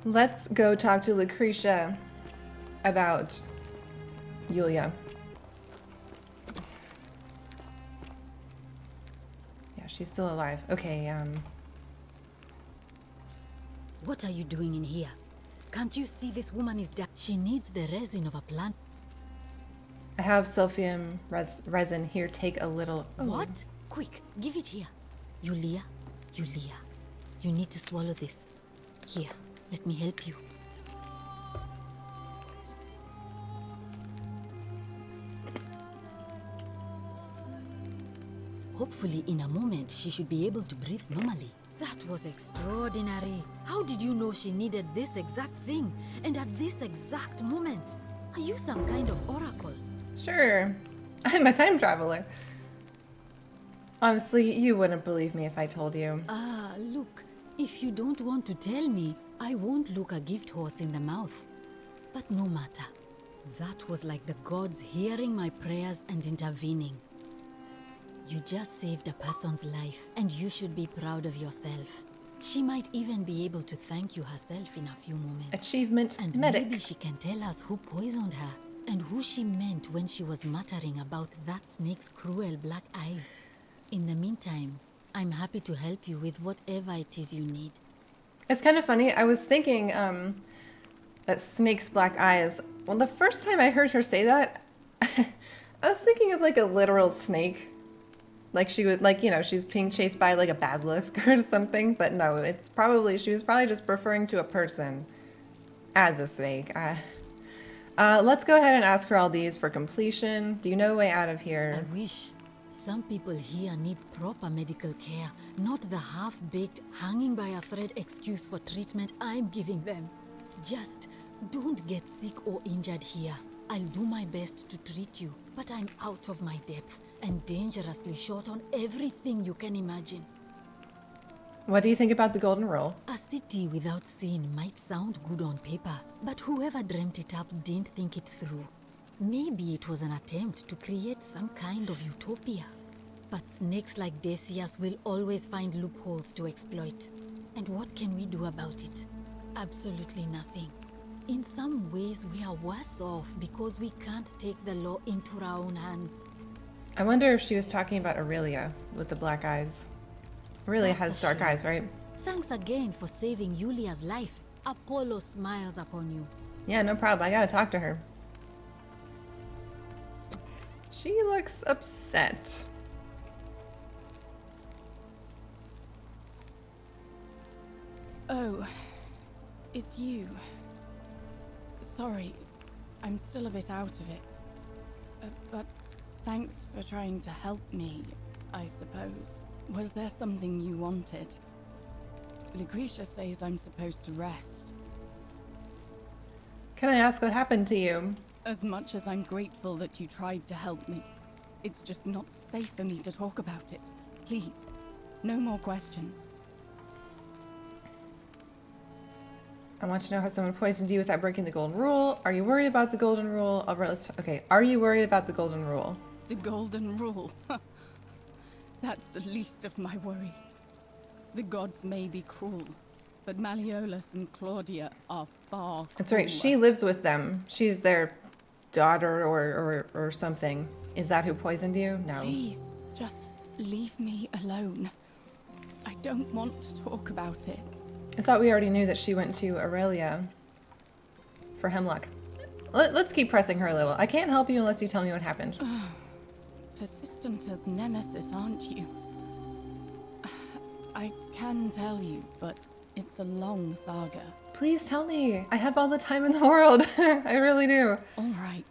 Let's go talk to Lucretia about Iulia. Yeah, she's still alive. Okay, What are you doing in here? Can't you see this woman is dead? She needs the resin of a plant. I have sulfium resin here. Take a little. Oh. What? Quick, give it here. Iulia, Iulia, you need to swallow this. Here, let me help you. Hopefully, in a moment, she should be able to breathe normally. That was extraordinary. How did you know she needed this exact thing? And at this exact moment? Are you some kind of oracle? Sure. I'm a time traveler. Honestly, you wouldn't believe me if I told you. Look, if you don't want to tell me, I won't look a gift horse in the mouth. But no matter. That was like the gods hearing my prayers and intervening. You just saved a person's life, and you should be proud of yourself. She might even be able to thank you herself in a few moments. Achievement And medic. maybe she can tell us who poisoned her, and who she meant when she was muttering about that snake's cruel black eyes. In the meantime, I'm happy to help you with whatever it is you need. It's kind of funny. I was thinking that snake's black eyes. Well, the first time I heard her say that, I was thinking of like a literal snake. Like she would, like, you know, she's being chased by like a basilisk or something. But no, it's probably, she was probably just referring to a person as a snake. Let's go ahead and ask her all these for completion. Do you know a way out of here? I wish. Some people here need proper medical care, not the half-baked, hanging by a thread excuse for treatment I'm giving them. Just don't get sick or injured here. I'll do my best to treat you, but I'm out of my depth and dangerously short on everything you can imagine. What do you think about the golden rule? A city without sin might sound good on paper, but whoever dreamt it up didn't think it through. Maybe it was an attempt to create some kind of utopia. But snakes like Decius will always find loopholes to exploit. And what can we do about it? Absolutely nothing. In some ways, we are worse off because we can't take the law into our own hands. I wonder if she was talking about Aurelia with the black eyes. Aurelia That's has a dark shame. eyes, right? Thanks again for saving Iulia's life. Apollo smiles upon you. Yeah, no problem. I gotta talk to her. She looks upset. Oh, it's you. Sorry, I'm still a bit out of it. But thanks for trying to help me, I suppose. Was there something you wanted? Lucretia says I'm supposed to rest. Can I ask what happened to you? As much as I'm grateful that you tried to help me, it's just not safe for me to talk about it. Please, no more questions. I want to know how someone poisoned you without breaking the golden rule. Are you worried about the golden rule? Okay, are you worried about the golden rule? The golden rule. That's the least of my worries. The gods may be cruel, but Malleolus and Claudia are far That's right, crueler. she lives with them. She's their daughter or something. Is that who poisoned you? No. Please, just leave me alone. I don't want to talk about it. I thought we already knew that she went to Aurelia for hemlock. Let's keep pressing her a little. I can't help you unless you tell me what happened. Persistent as Nemesis, aren't you? I can tell you, but it's a long saga. Please tell me. I have all the time in the world. I really do. All right.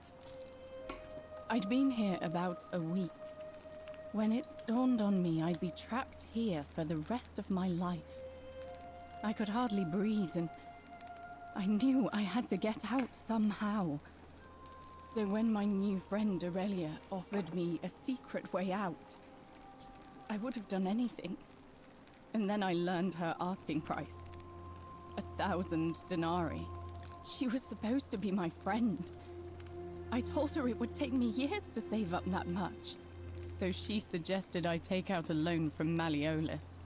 I'd been here about a week when it dawned on me I'd be trapped here for the rest of my life. I could hardly breathe, and I knew I had to get out somehow. So when my new friend Aurelia offered me a secret way out, I would have done anything. And then I learned her asking price. 1,000 denarii. She was supposed to be my friend. I told her it would take me years to save up that much. So she suggested I take out a loan from Malleolus.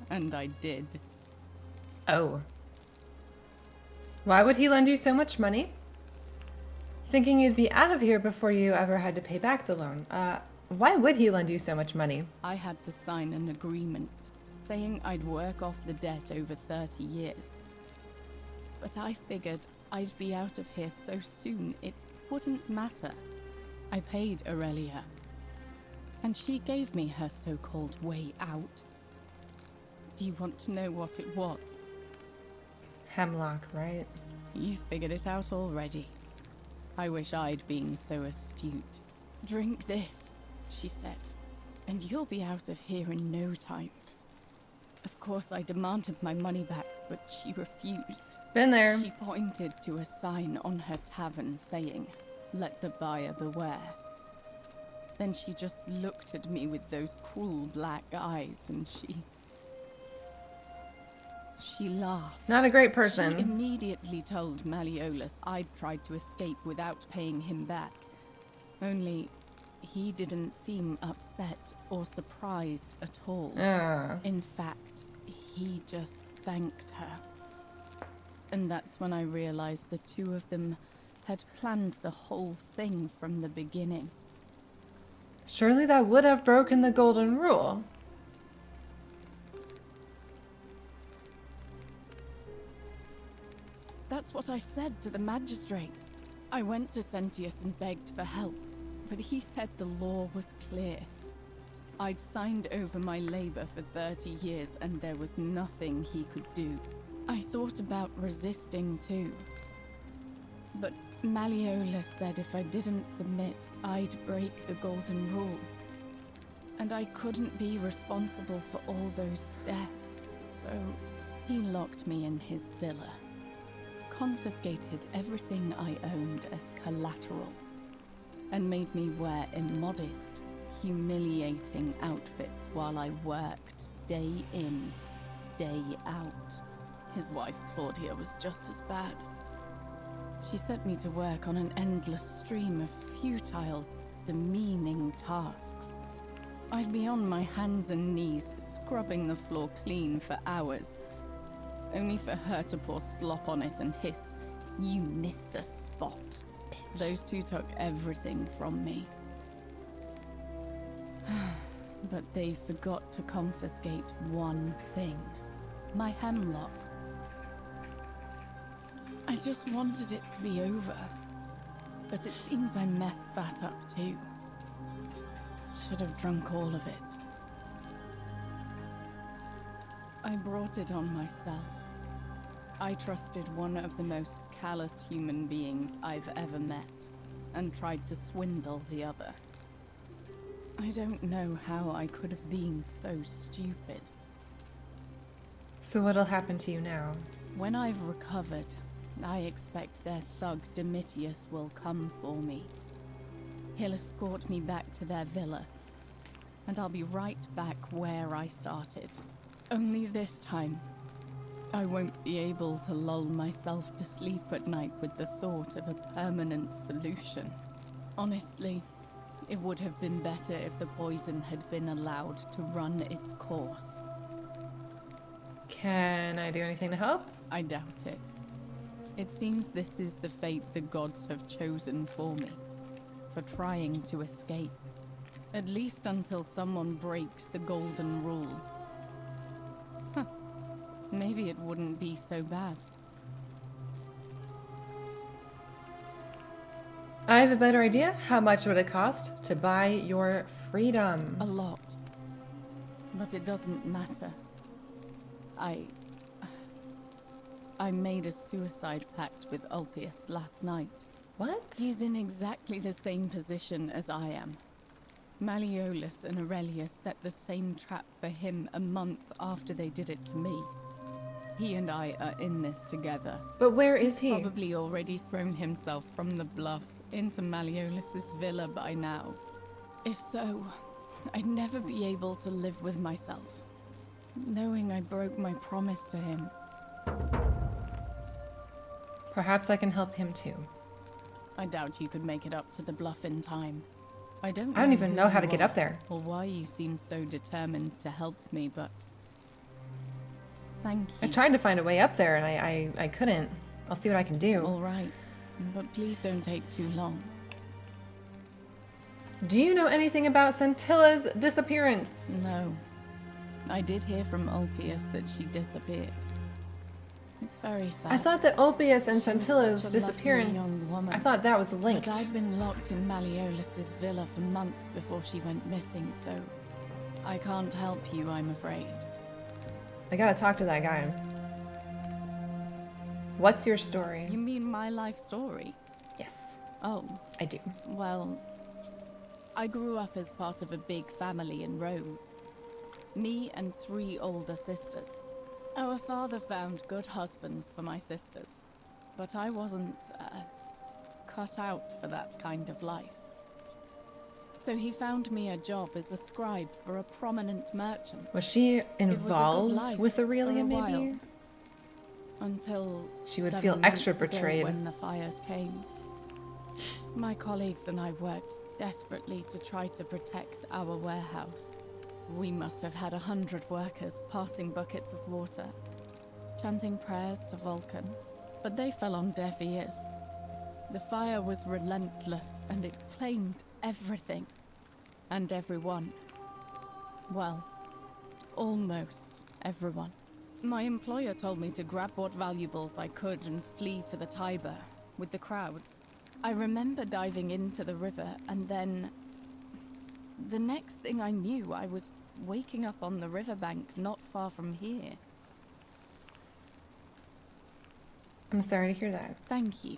And I did. Oh. Why would he lend you so much money? Thinking you'd be out of here before you ever had to pay back the loan. Why would he lend you so much money? I had to sign an agreement saying I'd work off the debt over 30 years. But I figured I'd be out of here so soon it wouldn't matter. I paid Aurelia, and she gave me her so-called way out. Do you want to know what it was? Hemlock, right? You figured it out already. I wish I'd been so astute. Drink this, she said, and you'll be out of here in no time. Of course, I demanded my money back, but she refused. Been there. She pointed to a sign on her tavern saying, "Let the buyer beware." Then she just looked at me with those cruel black eyes, and she laughed. Not a great She person. immediately told Malleolus I'd tried to escape without paying him back. Only, he didn't seem upset or surprised at all. In fact, he just thanked her. And that's when I realized the two of them had planned the whole thing from the beginning. Surely that would have broken the golden rule. That's what I said to the magistrate. I went to Sentius and begged for help, but he said the law was clear. I'd signed over my labor for 30 years and there was nothing he could do. I thought about resisting too. But Malleolus said if I didn't submit, I'd break the golden rule. And I couldn't be responsible for all those deaths, so he locked me in his villa. Confiscated everything I owned as collateral, and made me wear immodest, humiliating outfits while I worked day in, day out. His wife Claudia was just as bad. She sent me to work on an endless stream of futile, demeaning tasks. I'd be on my hands and knees, scrubbing the floor clean for hours, only for her to pour slop on it and hiss, "You missed a spot." Those two took everything from me. But they forgot to confiscate one thing. My hemlock. I just wanted it to be over. But it seems I messed that up too. Should have drunk all of it. I brought it on myself. I trusted one of the most callous human beings I've ever met, and tried to swindle the other. I don't know how I could have been so stupid. So what'll happen to you now? When I've recovered, I expect their thug Domitius will come for me. He'll escort me back to their villa, and I'll be right back where I started. Only this time, I won't be able to lull myself to sleep at night with the thought of a permanent solution. Honestly, it would have been better if the poison had been allowed to run its course. Can I do anything to help? I doubt it. It seems this is the fate the gods have chosen for me, for trying to escape. At least until someone breaks the golden rule. Maybe it wouldn't be so bad. I have a better idea. How much would it cost to buy your freedom? A lot. But it doesn't matter. I made a suicide pact with Ulpius last night. What? He's in exactly the same position as I am. Malleolus and Aurelia set the same trap for him a month after they did it to me. He and I are in this together. But where is he? Probably already thrown himself from the bluff into Malleolus's villa by now. If so, I'd never be able to live with myself, knowing I broke my promise to him. Perhaps I can help him too. I doubt you could make it up to the bluff in time. I don't even who know how to you get are up there. or why you seem so determined to help me, but thank you. I tried to find a way up there and I couldn't. I'll see what I can do. All right, but please don't take too long. Do you know anything about Scintilla's disappearance? No. I did hear from Ulpius that she disappeared. It's very sad. I thought that Ulpius and She was Scintilla's such a lovely disappearance, young woman. I thought that was linked. But I'd been locked in Malleolus's villa for months before she went missing, so I can't help you, I'm afraid. I gotta talk to that guy. What's your story? You mean my life story? Yes, Oh, I do. well, I grew up as part of a big family in Rome. Me and 3 older sisters. Our father found good husbands for my sisters, but I wasn't cut out for that kind of life. So he found me a job as a scribe for a prominent merchant. Was she It was a good involved life with for Aurelia, a maybe? while, until She would 7 feel extra months ago betrayed. when the fires came. My colleagues and I worked desperately to try to protect our warehouse. We must have had 100 workers passing buckets of water, chanting prayers to Vulcan, but they fell on deaf ears. The fire was relentless and it claimed everything and everyone. Well, almost everyone. My employer told me to grab what valuables I could and flee for the Tiber with the crowds. I remember diving into the river and then the next thing I knew, I was waking up on the riverbank not far from here. I'm sorry to hear that. Thank you.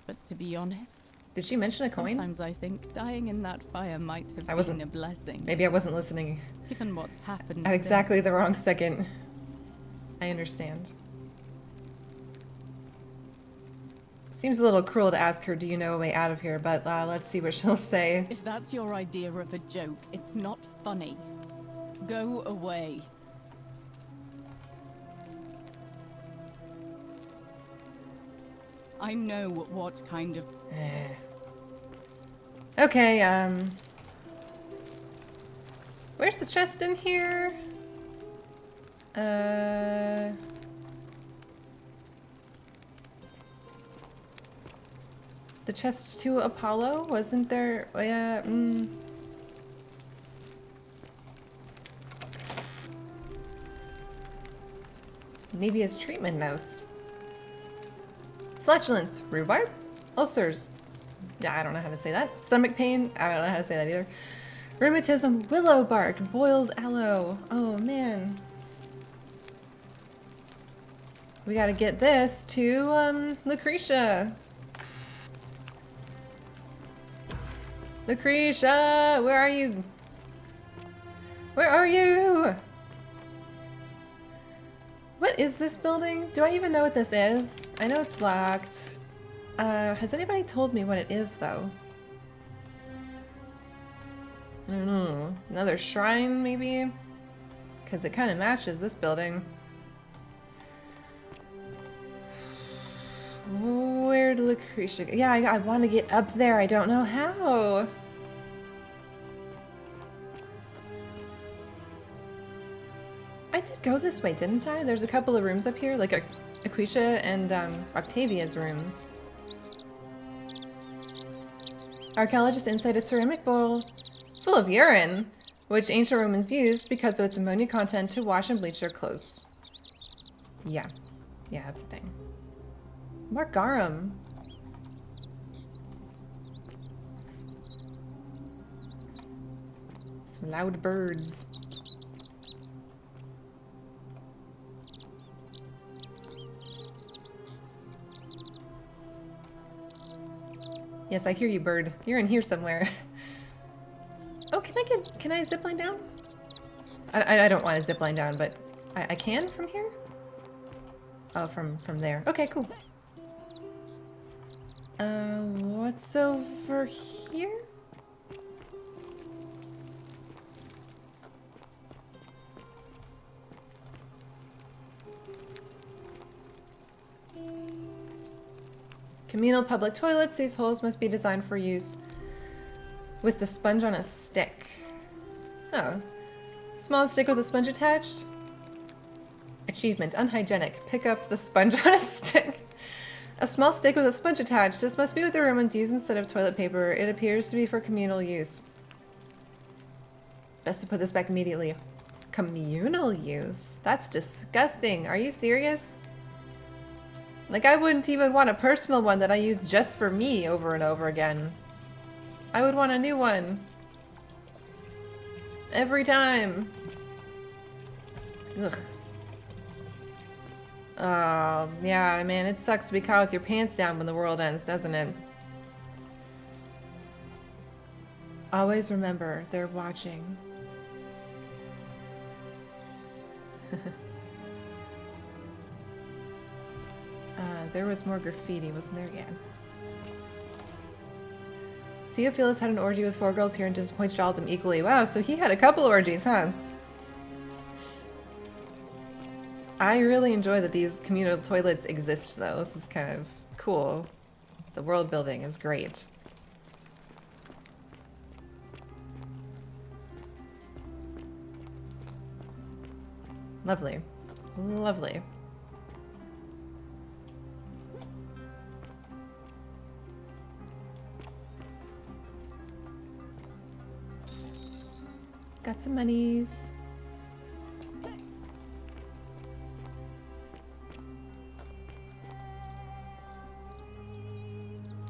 But to be honest, Did she mention a coin? sometimes I think dying in that fire might have I wasn't- been a blessing. Maybe I wasn't listening Given what's happened at exactly since. the wrong second. I understand. Seems a little cruel to ask her, do you know a way out of here, but let's see what she'll say. If that's your idea of a joke, it's not funny. Go away. I know what kind of... Okay, where's the chest in here? The chest to Apollo? Wasn't there? Oh, yeah, Livia's treatment notes. Flatulence, rhubarb, ulcers. Yeah, I don't know how to say that. Stomach pain, I don't know how to say that either. Rheumatism, willow bark, boils aloe. Oh man. We gotta get this to Lucretia. Lucretia, where are you? Where are you? What is this building? Do I even know what this is? I know it's locked. Has anybody told me what it is, though? I don't know. Another shrine, maybe? Because it kind of matches this building. Where'd Lucretia go? Yeah, I want to get up there. I don't know how. I did go this way, didn't I? There's a couple of rooms up here, like Aquisha and Octavia's rooms. Archaeologists inside a ceramic bowl full of urine, which ancient Romans used because of its ammonia content to wash and bleach their clothes. Yeah. Yeah, that's the thing. More garum. Some loud birds. Yes, I hear you, bird. You're in here somewhere. Oh, can I zip line down? I don't want to zipline down, but I can from here? Oh, from there. Okay, cool. What's over here? Communal public toilets. These holes must be designed for use with the sponge on a stick. Oh. Small stick with a sponge attached. Achievement. Unhygienic. Pick up the sponge on a stick. A small stick with a sponge attached. This must be what the Romans used instead of toilet paper. It appears to be for communal use. Best to put this back immediately. Communal use? That's disgusting. Are you serious? Like, I wouldn't even want a personal one that I use just for me over and over again. I would want a new one. Every time. Ugh. Oh, yeah, man, it sucks to be caught with your pants down when the world ends, doesn't it? Always remember, they're watching. There was more graffiti, wasn't there? Yeah. Theophilus had an orgy with 4 girls here and disappointed all of them equally. Wow, so he had a couple orgies, huh? I really enjoy that these communal toilets exist, though. This is kind of cool. The world building is great. Lovely. Lovely. Got some monies.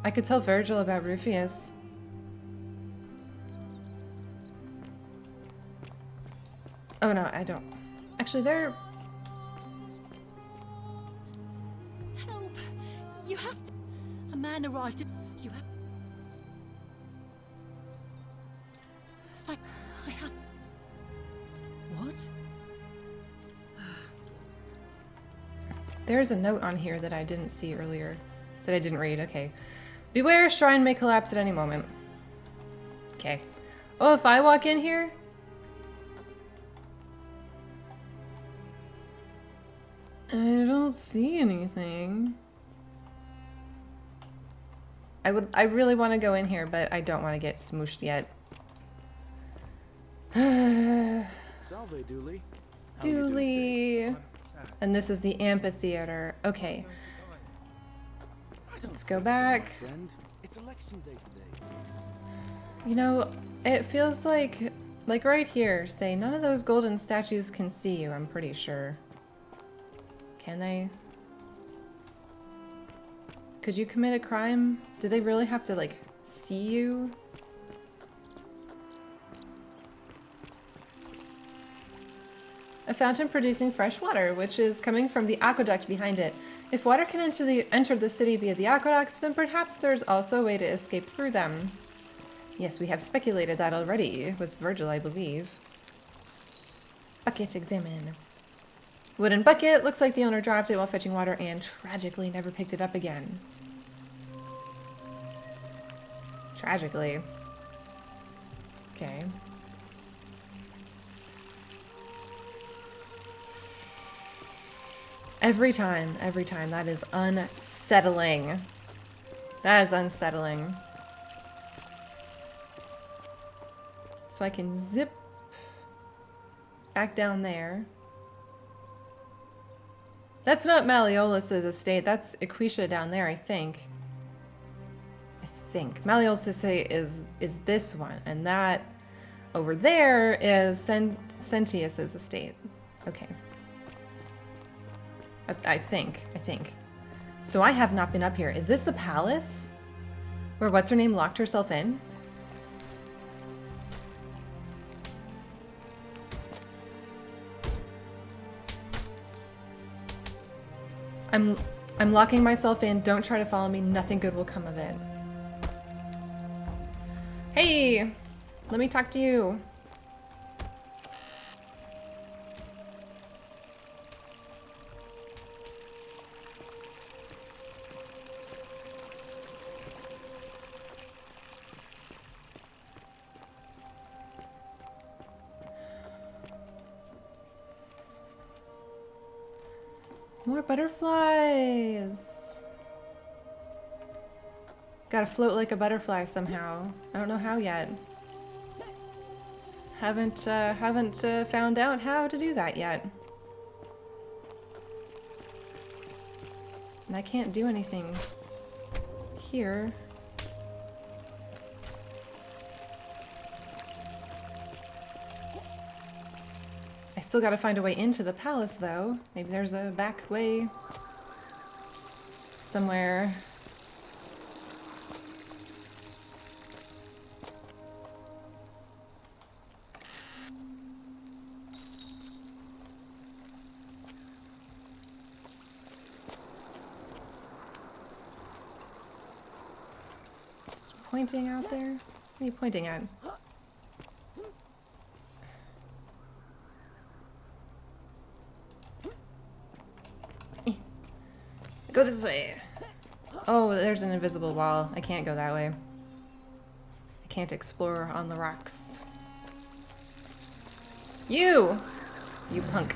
I could tell Vergil about Rufius. Oh no, I don't. Actually, they're... Help! You have to... A man arrived. You have... I have... What? There's a note on here that I didn't see earlier. That I didn't read. Okay. Beware, shrine may collapse at any moment. Okay. Oh, if I walk in here? I don't see anything. I really want to go in here, but I don't want to get smooshed yet. Salve, Dooley. How are you doing Dooley. And this is the amphitheater. Okay. today? Let's go back. So, my friend. It's election day today. You know, it feels like right here, say none of those golden statues can see you, I'm pretty sure. Can they? Could you commit a crime? Do they really have to, like, see you? A fountain producing fresh water, which is coming from the aqueduct behind it. If water can enter the city via the aqueducts, then perhaps there's also a way to escape through them. Yes, we have speculated that already, with Vergil, I believe. Bucket, examine. Wooden bucket, looks like the owner dropped it while fetching water and tragically never picked it up again. Tragically. Okay. Every time, that is unsettling. That is unsettling. So I can zip back down there. That's not Malleolus' estate, that's Equisha down there, I think. Malleolus' estate is this one, and that over there is Sentius's estate. Okay. I think. So I have not been up here. Is this the palace? Where what's-her-name locked herself in? I'm locking myself in. Don't try to follow me. Nothing good will come of it. Hey! Let me talk to you. More butterflies. Gotta float like a butterfly somehow. I don't know how yet. Haven't found out how to do that yet. And I can't do anything here. I still gotta find a way into the palace, though. Maybe there's a back way somewhere. Just pointing out there? What are you pointing at? Go this way. Oh, there's an invisible wall. I can't go that way. I can't explore on the rocks. You punk.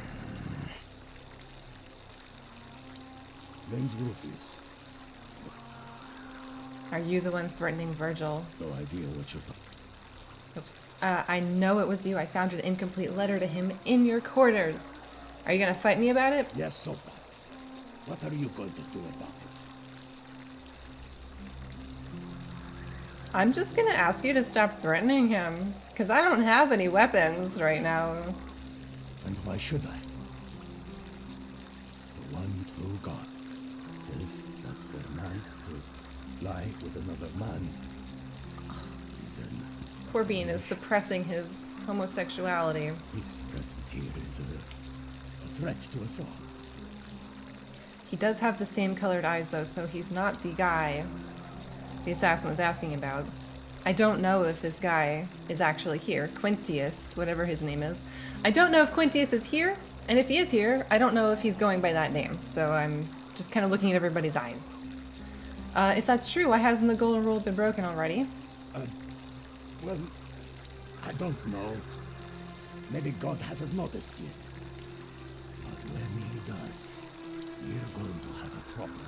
Name's Rufius. Are you the one threatening Vergil? No idea what you're talking. Oops. I know it was you. I found an incomplete letter to him in your quarters. Are you gonna fight me about it? Yes, so what? What are you going to do about it? I'm just gonna ask you to stop threatening him, because I don't have any weapons right now. And why should I? The one true God says that for a man to lie with another man is an... Poor Bean is suppressing his homosexuality. His presence here is a threat to us all. He does have the same colored eyes, though, so he's not the guy the assassin was asking about. I don't know if this guy is actually here. Quintius, whatever his name is. I don't know if Quintius is here, and if he is here, I don't know if he's going by that name. So I'm just kind of looking at everybody's eyes. If that's true, why hasn't the golden rule been broken already? Well, I don't know. Maybe God hasn't noticed yet. But when he does, we're going to have a problem.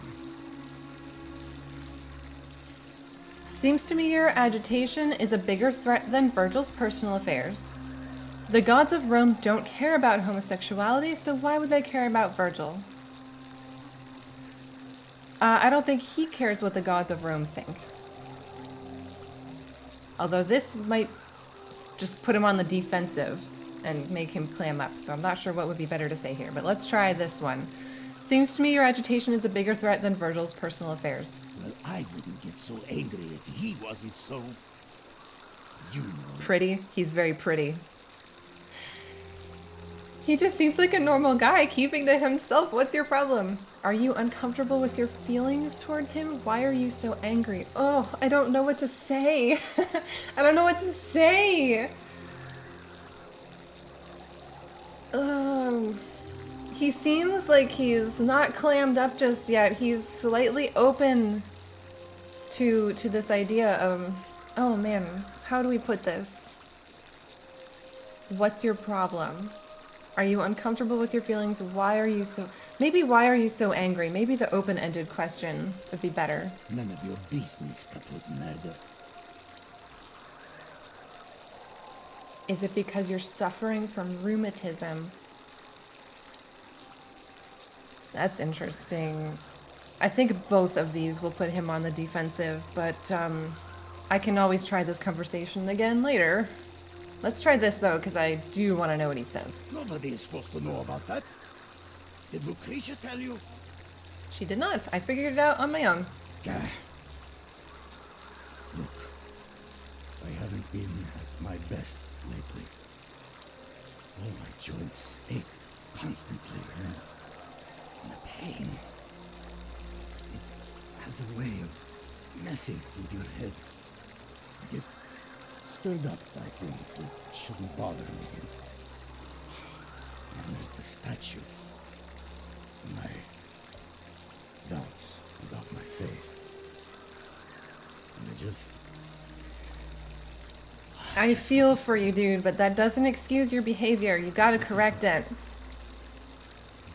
Seems to me your agitation is a bigger threat than Vergil's personal affairs. The gods of Rome don't care about homosexuality, so why would they care about Vergil? I don't think he cares what the gods of Rome think. Although this might just put him on the defensive and make him clam up, so I'm not sure what would be better to say here, but let's try this one. Seems to me your agitation is a bigger threat than Vergil's personal affairs. Well, I wouldn't get so angry if he wasn't so... you know. Pretty? He's very pretty. He just seems like a normal guy, keeping to himself. What's your problem? Are you uncomfortable with your feelings towards him? Why are you so angry? Oh, I don't know what to say. I don't know what to say. He seems like he's not clammed up just yet. He's slightly open to this idea of, oh man, how do we put this? What's your problem? Are you uncomfortable with your feelings? Why are you so... Maybe why are you so angry? Maybe the open-ended question would be better. None of your business, kaput murder. Is it because you're suffering from rheumatism? That's interesting. I think both of these will put him on the defensive, but I can always try this conversation again later. Let's try this, though, because I do want to know what he says. Nobody is supposed to know about that. Did Lucretia tell you? She did not. I figured it out on my own. Look, I haven't been at my best lately. All my joints ache constantly, and the pain. It has a way of messing with your head. I get stirred up by things that shouldn't bother me. And there's the statues. My doubts about my faith. And they just... I feel for you, dude, but that doesn't excuse your behavior. You gotta correct it.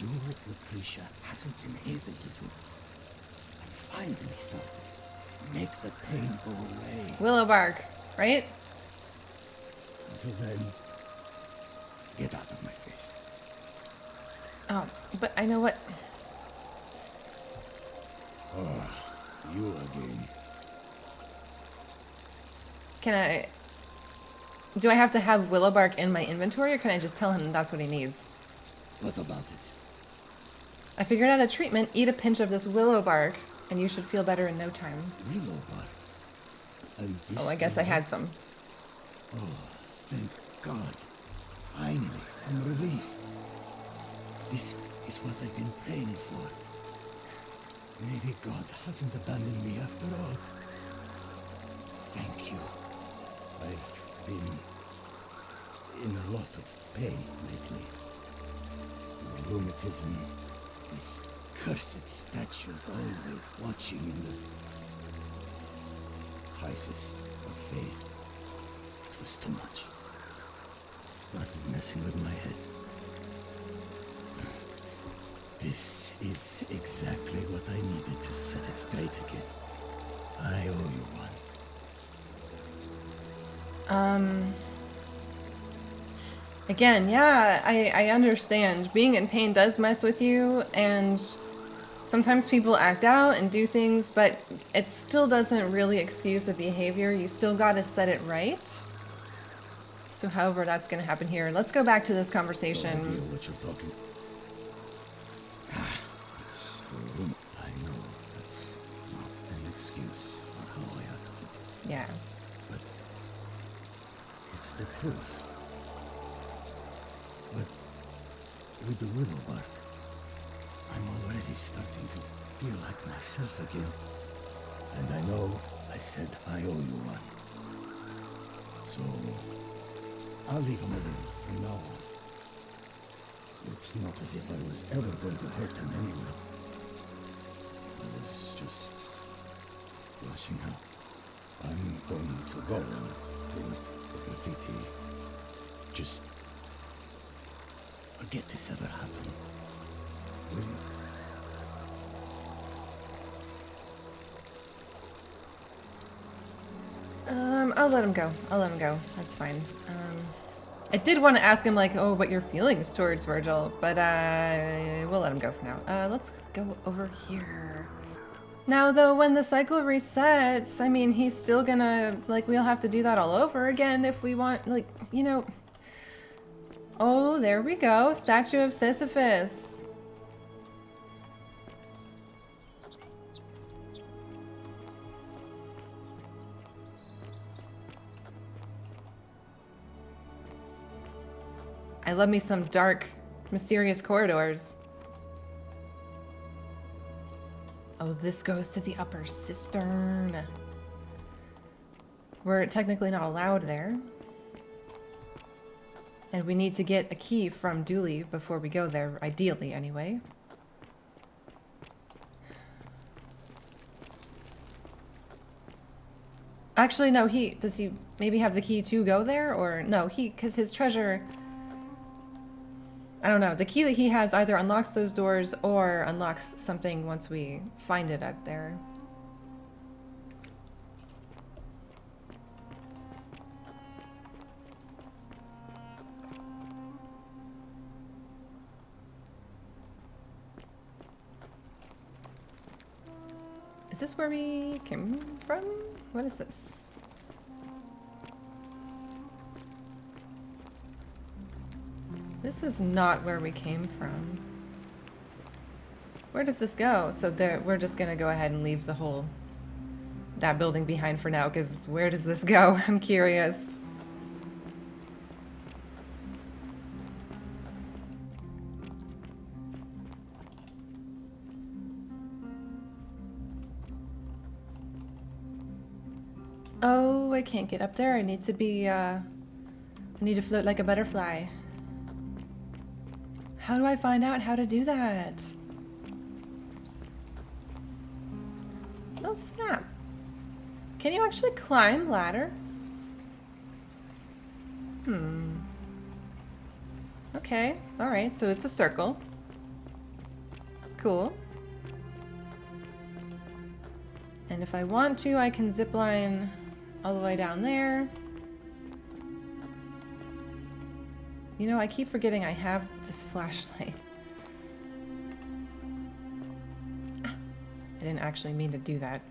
Do what Lucretia hasn't been able to do. And find me something. Make the pain go away. Willow bark, right? Until then, get out of my face. Oh, but I know what... Oh, you again. Can I... Do I have to have willow bark in my inventory, or can I just tell him that's what he needs? What about it? I figured out a treatment. Eat a pinch of this willow bark, and you should feel better in no time. Willow bark? And this Oh, I guess I willow? had some. Oh, thank God. Finally, some relief. This is what I've been praying for. Maybe God hasn't abandoned me after all. Thank you. I've been in a lot of pain lately. The rheumatism, these cursed statues always watching in the crisis of faith. It was too much. Started messing with my head. This is exactly what I needed to set it straight again. I owe you one. Again, yeah, I understand. Being in pain does mess with you, and sometimes people act out and do things, but it still doesn't really excuse the behavior. You still gotta set it right. So however that's gonna happen here, let's go back to this No conversation. idea what you're talking. It's a room. I know that's not an excuse for how I acted, Yeah. but it's the truth. But with the willow bark, I'm already starting to feel like myself again. And I know I said I owe you one. So I'll leave him alone from now on. It's not as if I was ever going to hurt him anyway. I was just lashing out. I'm going to go and clean up the graffiti. Just forget this ever happened. Will you? I'll let him go. I'll let him go. That's fine. I did want to ask him, like, oh, what your feelings towards Vergil, but we'll let him go for now. Let's go over here. Now, though, when the cycle resets, I mean, he's still gonna, like, we'll have to do that all over again if we want, like, you know. Oh, there we go. Statue of Sisyphus. I love me some dark, mysterious corridors. Oh, this goes to the upper cistern. We're technically not allowed there. And we need to get a key from Dooley before we go there, ideally anyway. Actually, no, does he maybe have the key to go there? Or no, because his treasure... I don't know. The key that he has either unlocks those doors or unlocks something once we find it up there. Is this where we came from? What is this? This is not where we came from. Where does this go? So we're just gonna go ahead and leave that building behind for now, because where does this go? I'm curious. Oh, I can't get up there. I need to be, I need to float like a butterfly. How do I find out how to do that? Oh, snap. Can you actually climb ladders? Okay, alright, so it's a circle. Cool. And if I want to, I can zip line all the way down there. You know, I keep forgetting I have this flashlight. Ah, I didn't actually mean to do that.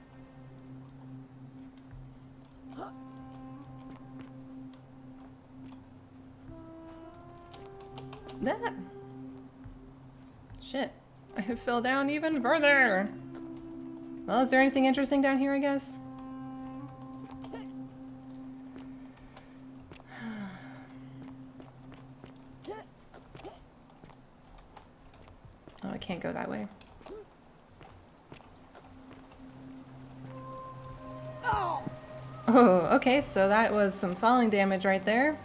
That. Shit. I fell down even further. Well, is there anything interesting down here, I guess? Oh, I can't go that way. Oh, okay, so that was some falling damage right there.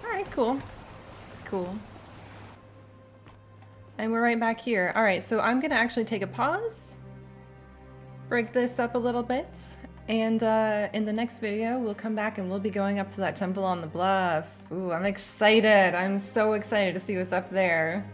Alright, cool. Cool. And we're right back here. Alright, so I'm gonna actually take a pause, break this up a little bit, and in the next video we'll come back and we'll be going up to that temple on the bluff. Ooh, I'm excited. I'm so excited to see what's up there.